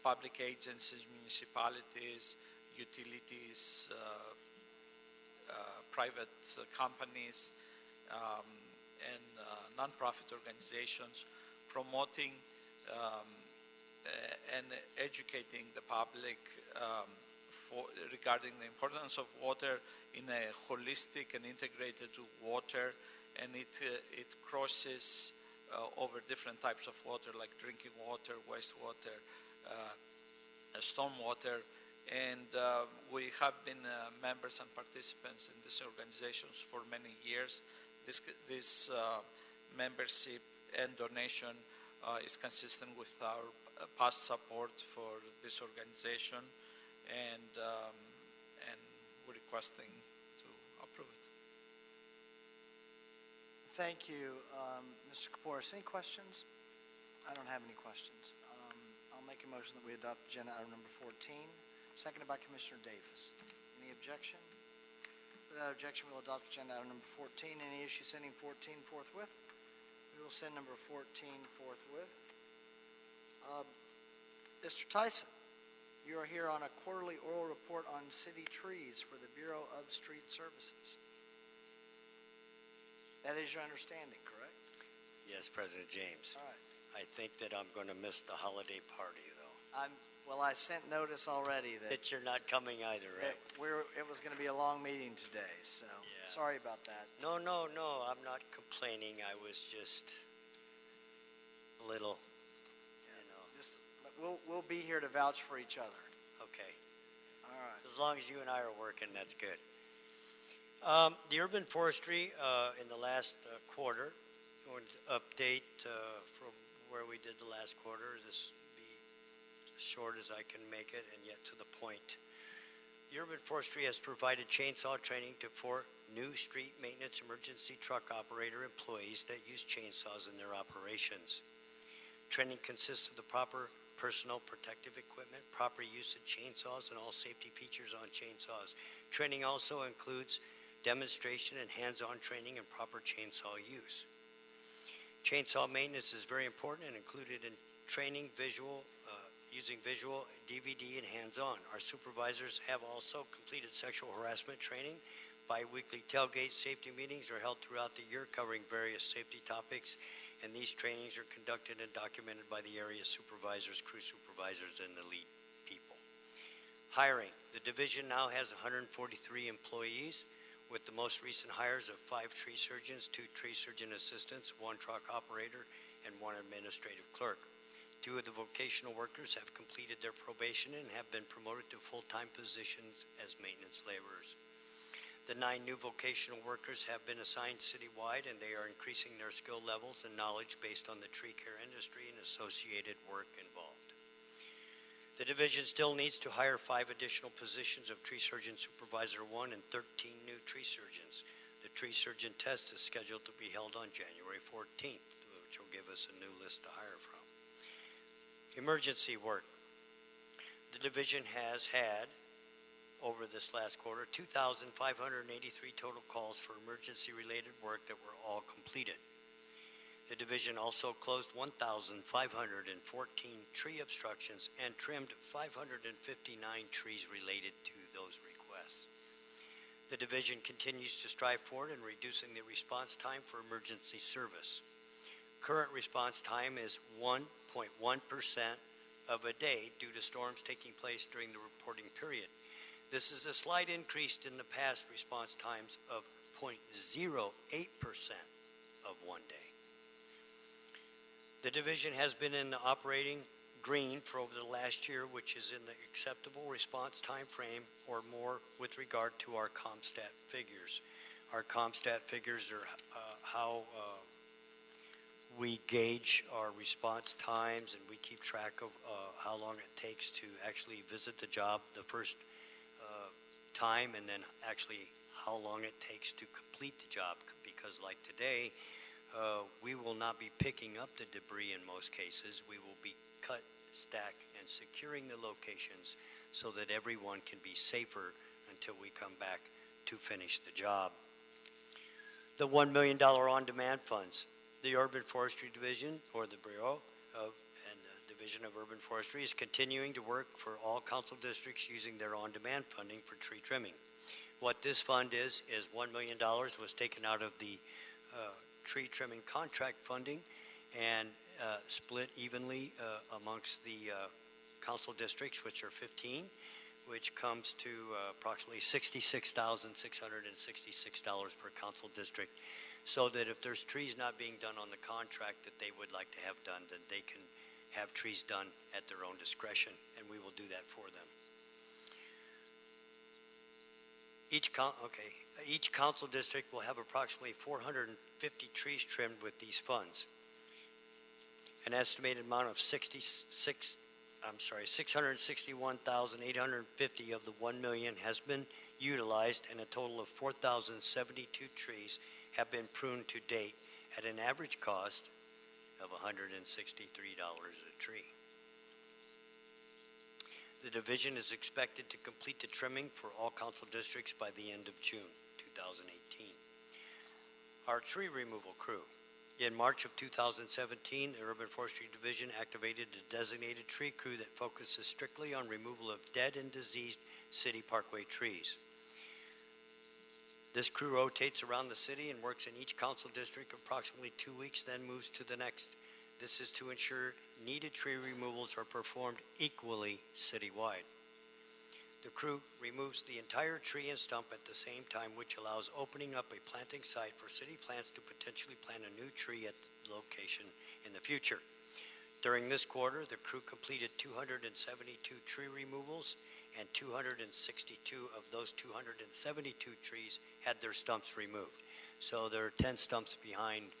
public agencies, municipalities, utilities, private companies, and nonprofit organizations promoting and educating the public regarding the importance of water in a holistic and integrated water, and it crosses over different types of water like drinking water, wastewater, stormwater, and we have been members and participants in these organizations for many years. This membership and donation is consistent with our past support for this organization, and we're requesting to approve it. Thank you, Mr. Kaporis. Any questions? I don't have any questions. I'll make a motion that we adopt agenda item number 14, seconded by Commissioner Davis. Any objection? Without objection, we'll adopt agenda item number 14. Any issue sending 14 forthwith? We will send number 14 forthwith. Mr. Tyson, you are here on a quarterly oral report on city trees for the Bureau of Street Services. That is your understanding, correct? Yes, President James. All right. I think that I'm going to miss the holiday party, though. Well, I sent notice already that you're not coming either, right? it was going to be a long meeting today, so sorry about that. No, I'm not complaining. I was just a little, Just, we'll be here to vouch for each other. Okay. All right. As long as you and I are working, that's good. The urban forestry in the last quarter, I want to update from where we did the last quarter. This will be as short as I can make it and yet to the point. The urban forestry has provided chainsaw training to 4 new street maintenance emergency truck operator employees that use chainsaws in their operations. Training consists of the proper personal protective equipment, proper use of chainsaws, and all safety features on chainsaws. Training also includes demonstration and hands-on training and proper chainsaw use. Chainsaw maintenance is very important and included in training using visual, DVD, and hands-on. Our supervisors have also completed sexual harassment training. Bi-weekly tailgate safety meetings are held throughout the year covering various safety topics, and these trainings are conducted and documented by the area supervisors, crew supervisors, and the lead people. Hiring. The division now has 143 employees, with the most recent hires of 5 tree surgeons, 2 tree surgeon assistants, 1 truck operator, and 1 administrative clerk. 2 of the vocational workers have completed their probation and have been promoted to full-time positions as maintenance laborers. The 9 new vocational workers have been assigned citywide, and they are increasing their skill levels and knowledge based on the tree care industry and associated work involved. The division still needs to hire 5 additional positions of Tree Surgeon Supervisor 1 and 13 new tree surgeons. The tree surgeon test is scheduled to be held on January 14th, which will give us a new list to hire from. Emergency work. The division has had, over this last quarter, 2,583 total calls for emergency-related work that were all completed. The division also closed 1,514 tree obstructions and trimmed 559 trees related to those requests. The division continues to strive forward in reducing the response time for emergency service. Current response time is 1.1% of a day due to storms taking place during the reporting period. This is a slight increase in the past response times of of 1 day. The division has been in the operating green for over the last year, which is in the acceptable response time frame or more with regard to our ComStat figures. Our ComStat figures are how we gauge our response times, and we keep track of how long it takes to actually visit the job the first time, and then actually how long it takes to complete the job. Because like today, we will not be picking up the debris in most cases. We will be cut, stack, and securing the locations so that everyone can be safer until we come back to finish the job. The $1 million on-demand funds. The Urban Forestry Division, or the Bureau of and the Division of Urban Forestry, is continuing to work for all council districts using their on-demand funding for tree trimming. What this fund is $1 million was taken out of the tree trimming contract funding and split evenly amongst the council districts, which are 15, which comes to approximately $66,666 per council district, so that if there's trees not being done on the contract that they would like to have done, then they can have trees done at their own discretion, and we will do that for them. Each council district will have approximately 450 trees trimmed with these funds. An estimated amount of 661,850 of the 1 million has been utilized, and a total of 4,072 trees have been pruned to date at an average cost of $163 a tree. The division is expected to complete the trimming for all council districts by the end of June 2018. Our tree removal crew. In March of 2017, the Urban Forestry Division activated a designated tree crew that focuses strictly on removal of dead and diseased city parkway trees. This crew rotates around the city and works in each council district approximately 2 weeks, then moves to the next. This is to ensure needed tree removals are performed equally citywide. The crew removes the entire tree and stump at the same time, which allows opening up a planting site for city plants to potentially plant a new tree at the location in the future. During this quarter, the crew completed 272 tree removals, and 262 of those 272 trees had their stumps removed. So there are 10 stumps behind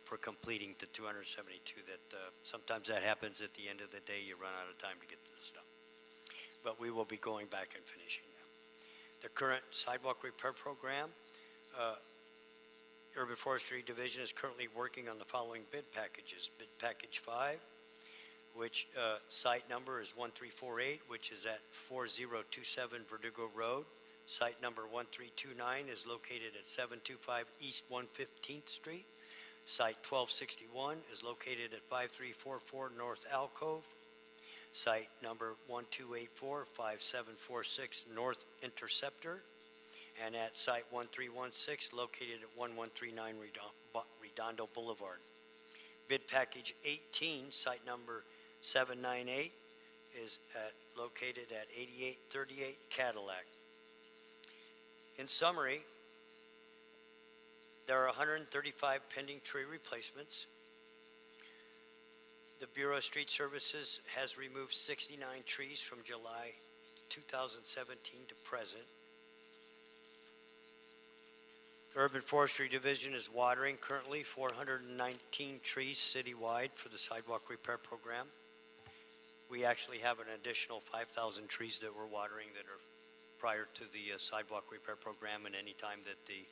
for completing the 272. That sometimes that happens at the end of the day. You run out of time to get to the stump. But we will be going back and finishing them. The current sidewalk repair program, Urban Forestry Division is currently working on the following bid packages. Bid Package 5, which site number is 1348, which is at 4027 Verdugo Road. Site number 1329 is located at 725 East 115th Street. Site 1261 is located at 5344 North Alcove. Site number 1284, 5746 North Interceptor. And at site 1316, located at 1139 Redondo Boulevard. Bid Package 18, site number 798, is located at 8838 Cadillac. In summary, there are 135 pending tree replacements. The Bureau of Street Services has removed 69 trees from July 2017 to present. The Urban Forestry Division is watering currently 419 trees citywide for the sidewalk repair program. We actually have an additional 5,000 trees that we're watering that are prior to the sidewalk repair program, and any time that the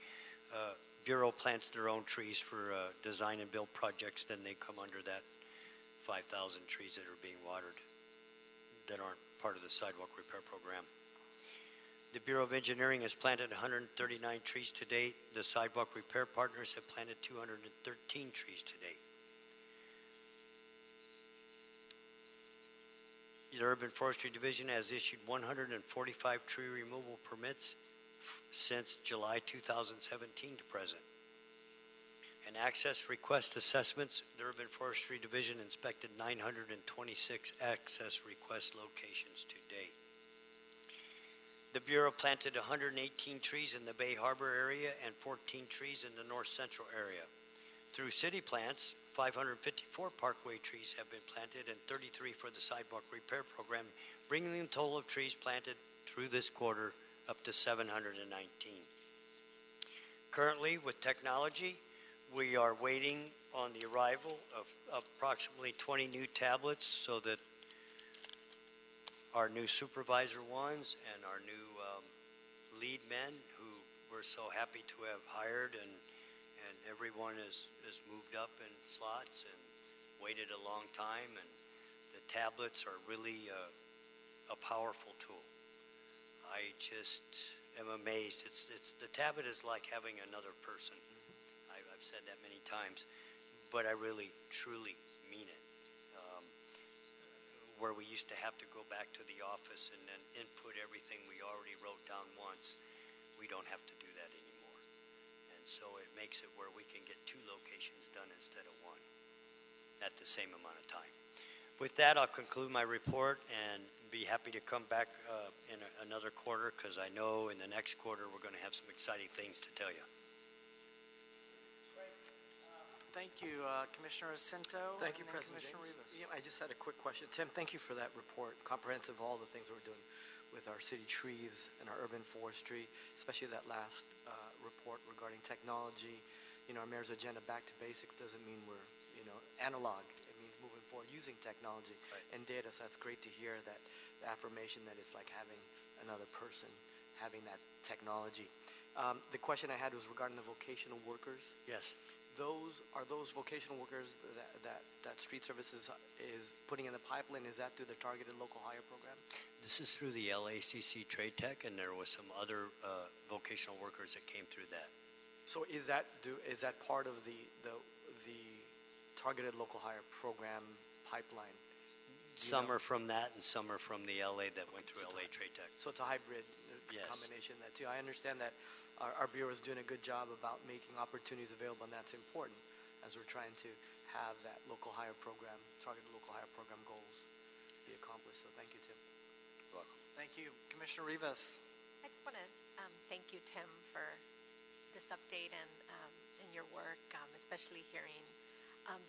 Bureau plants their own trees for design and build projects, then they come under that 5,000 trees that are being watered that aren't part of the sidewalk repair program. The Bureau of Engineering has planted 139 trees to date. The sidewalk repair partners have planted 213 trees to date. The Urban Forestry Division has issued 145 tree removal permits since July 2017 to present. And access request assessments, the Urban Forestry Division inspected 926 access request locations to date. The Bureau planted 118 trees in the Bay Harbor area and 14 trees in the North Central area. Through city plants, 554 parkway trees have been planted and 33 for the sidewalk repair program, bringing the total of trees planted through this quarter up to 719. Currently, with technology, we are waiting on the arrival of approximately 20 new tablets so that our new supervisor ones and our new lead men who we're so happy to have hired, and everyone is moved up in slots and waited a long time, and the tablets are really a powerful tool. I just am amazed. It's the tablet is like having another person. I've said that many times, but I really, truly mean it. Where we used to have to go back to the office and then input everything we already wrote down once, we don't have to do that anymore. And so it makes it where we can get 2 locations done instead of 1 at the same amount of time. With that, I'll conclude my report and be happy to come back in another quarter, because I know in the next quarter we're going to have some exciting things to tell you. Thank you, Commissioner Jacinto. Thank you, and then President Commissioner James. Rivas. Yeah, I just had a quick question. Tim, thank you for that report, comprehensive, all the things we're doing with our city trees and our urban forestry, especially that last report regarding technology. You know, our mayor's agenda, back to basics, doesn't mean we're, analog. It means moving forward, using technology and data. So that's great to hear that the affirmation that it's like having another person having that technology. The question I had was regarding the vocational workers. Yes. Are those vocational workers that Street Services is putting in the pipeline? Is that through the targeted local hire program? This is through the LACC Trade Tech, and there was some other vocational workers that came through that. So is that part of the targeted local hire program pipeline? Some are from that, and some are from the LA that went through LA Trade Tech. So it's a hybrid Yes. combination of that too. I understand that our Bureau is doing a good job about making opportunities available, and that's important as we're trying to have that local hire program, targeted local hire program goals be accomplished. So thank you, Tim. You're welcome. Thank you, Commissioner Rivas. I just want to thank you, Tim, for this update and your work, especially hearing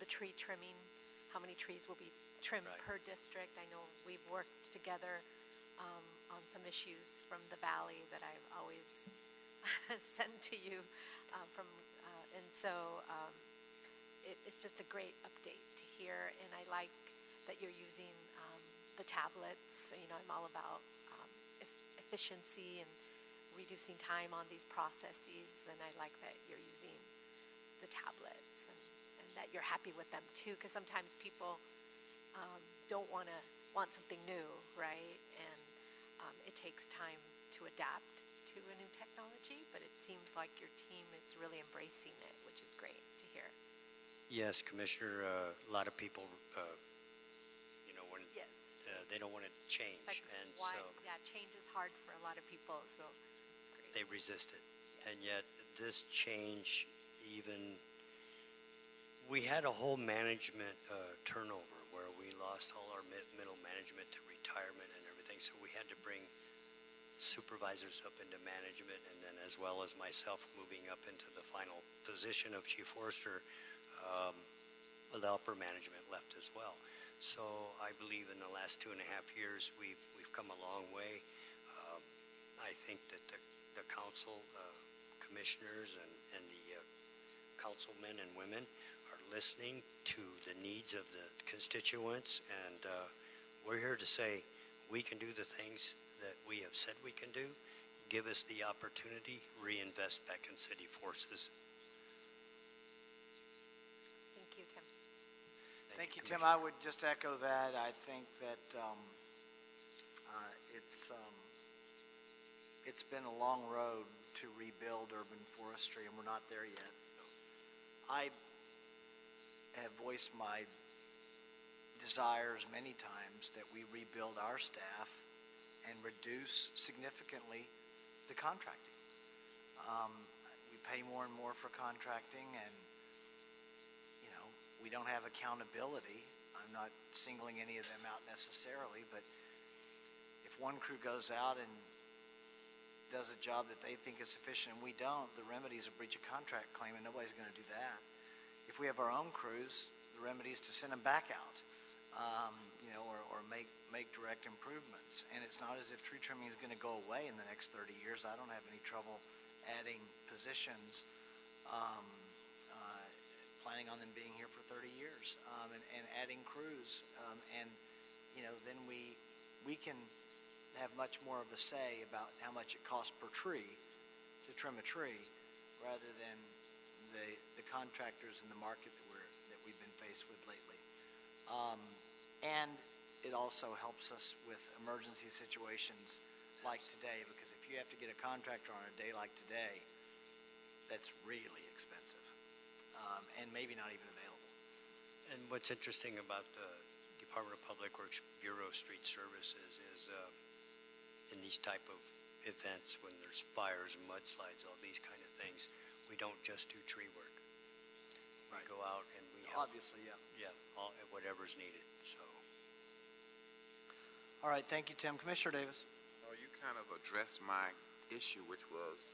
the tree trimming, how many trees will be trimmed per district. I know we've worked together on some issues from the valley that I've always sent to you and so it's just a great update to hear, and I like that you're using the tablets. I'm all about efficiency and reducing time on these processes, and I like that you're using the tablets and that you're happy with them too, because sometimes people don't want something new, right? And it takes time to adapt to a new technology, but it seems like your team is really embracing it, which is great to hear. Yes, Commissioner. A lot of people, when they don't want to change, and so change is hard for a lot of people, so it's great. they resist it. And yet, this change, we had a whole management turnover where we lost all our middle management to retirement and everything, so we had to bring supervisors up into management, and then as well as myself moving up into the final position of chief forester, the upper management left as well. So I believe in the last 2.5 years we've come a long way. I think that the council commissioners and the councilmen and women are listening to the needs of the constituents, and we're here to say we can do the things that we have said we can do. Give us the opportunity, reinvest back in city forces. Thank you, Tim. Thank you, Tim. I would just echo that. I think that it's been a long road to rebuild urban forestry, and we're not there yet. I have voiced my desires many times that we rebuild our staff and reduce significantly the contracting. We pay more and more for contracting, and we don't have accountability. I'm not singling any of them out necessarily, but if one crew goes out and does a job that they think is sufficient and we don't, the remedy is a breach of contract claim, and nobody's going to do that. If we have our own crews, the remedy is to send them back out, or make direct improvements. And it's not as if tree trimming is going to go away in the next 30 years. I don't have any trouble adding positions, planning on them being here for 30 years, and adding crews. Then we can have much more of a say about how much it costs per tree to trim a tree, rather than the contractors in the market that we've been faced with lately. And it also helps us with emergency situations like today, because if you have to get a contractor on a day like today, that's really expensive, and maybe not even available. And what's interesting about the Department of Public Works Bureau of Street Services is in these type of events, when there's fires and mudslides, all these kind of things, we don't just do tree work. We go out and we help. Obviously, yeah. Yeah, whatever's needed, so. All right, thank you, Tim. Commissioner Davis. You kind of addressed my issue, which was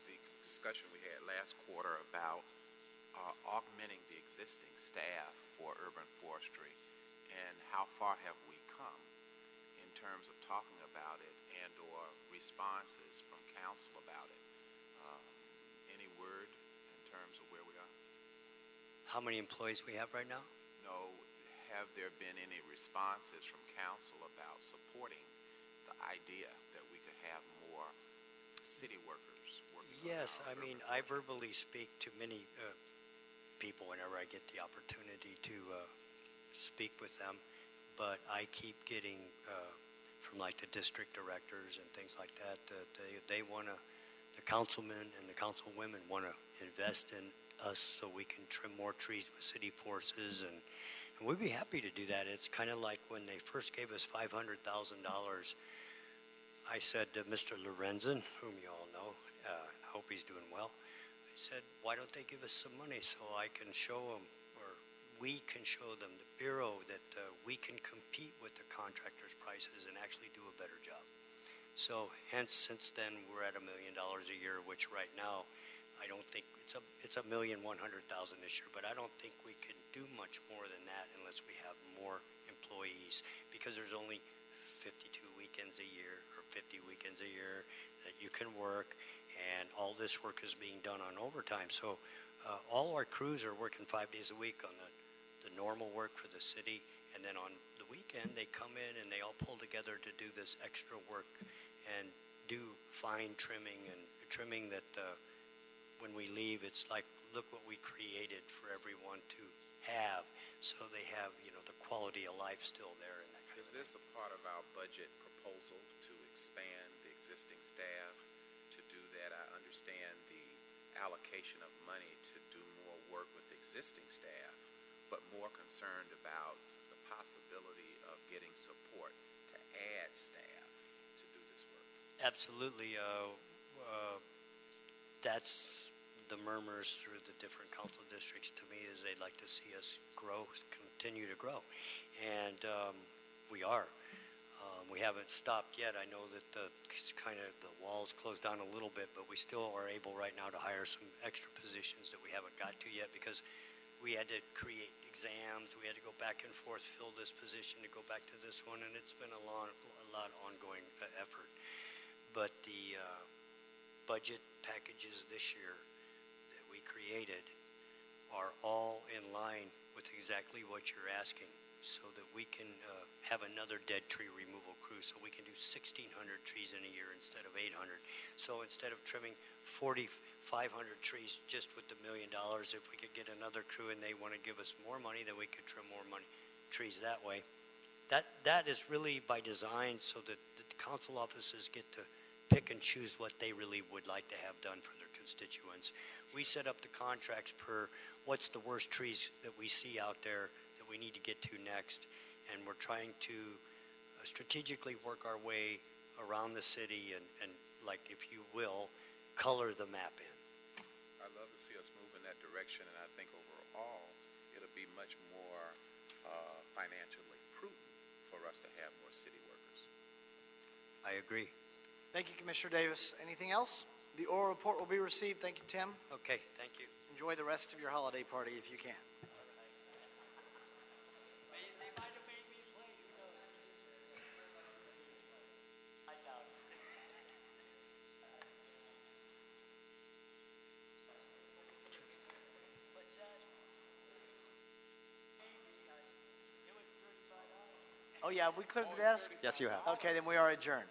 the discussion we had last quarter about augmenting the existing staff for urban forestry, and how far have we come in terms of talking about it and or responses from council about it. Any word in terms of where we are? How many employees we have right now? No, have there been any responses from council about supporting the idea that we could have more city workers working? Yes, I mean, I verbally speak to many people whenever I get the opportunity to speak with them, but I keep getting from like the district directors and things like that, they want to, the councilmen and the councilwomen want to invest in us so we can trim more trees with city forces, and we'd be happy to do that. It's kind of like when they first gave us $500,000, I said to Mr. Lorenzen, whom you all know, I hope he's doing well, I said, why don't they give us some money so I can show them, or we can show them, the Bureau, that we can compete with the contractors' prices and actually do a better job. So hence, since then, we're at $1 million a year, which right now, I don't think, it's $1,100,000 this year, but I don't think we can do much more than that unless we have more employees, because there's only 52 weekends a year, or 50 weekends a year that you can work, and all this work is being done on overtime. So all our crews are working 5 days a week on the normal work for the city, and then on the weekend they come in and they all pull together to do this extra work and do fine trimming and trimming that when we leave, it's like, look what we created for everyone to have, so they have, the quality of life still there. And that kind Is this a part of our budget proposal to expand the existing staff to do that? I understand the allocation of money to do more work with existing staff, but more concerned about the possibility of getting support to add staff to do this work. Absolutely. That's the murmurs through the different council districts to me, is they'd like to see us grow, continue to grow. And we are. We haven't stopped yet. I know that the walls closed down a little bit, but we still are able right now to hire some extra positions that we haven't got to yet, because we had to create exams. We had to go back and forth, fill this position to go back to this one, and it's been a lot ongoing effort. But the budget packages this year that we created are all in line with exactly what you're asking, so that we can have another dead tree removal crew, so we can do 1,600 trees in a year instead of 800. So instead of trimming 4,500 trees just with the $1 million, if we could get another crew and they want to give us more money, then we could trim more trees that way. That is really by design, so that the council offices get to pick and choose what they really would like to have done for their constituents. We set up the contracts per what's the worst trees that we see out there that we need to get to next, and we're trying to strategically work our way around the city and like, if you will, color the map in. I'd love to see us move in that direction, and I think overall it'll be much more financially prudent for us to have more city workers. I agree. Thank you, Commissioner Davis. Anything else? The oral report will be received. Thank you, Tim. Okay, thank you. Enjoy the rest of your holiday party if you can. Oh, yeah, have we cleared the desk? Yes, you have. Okay, then we are adjourned.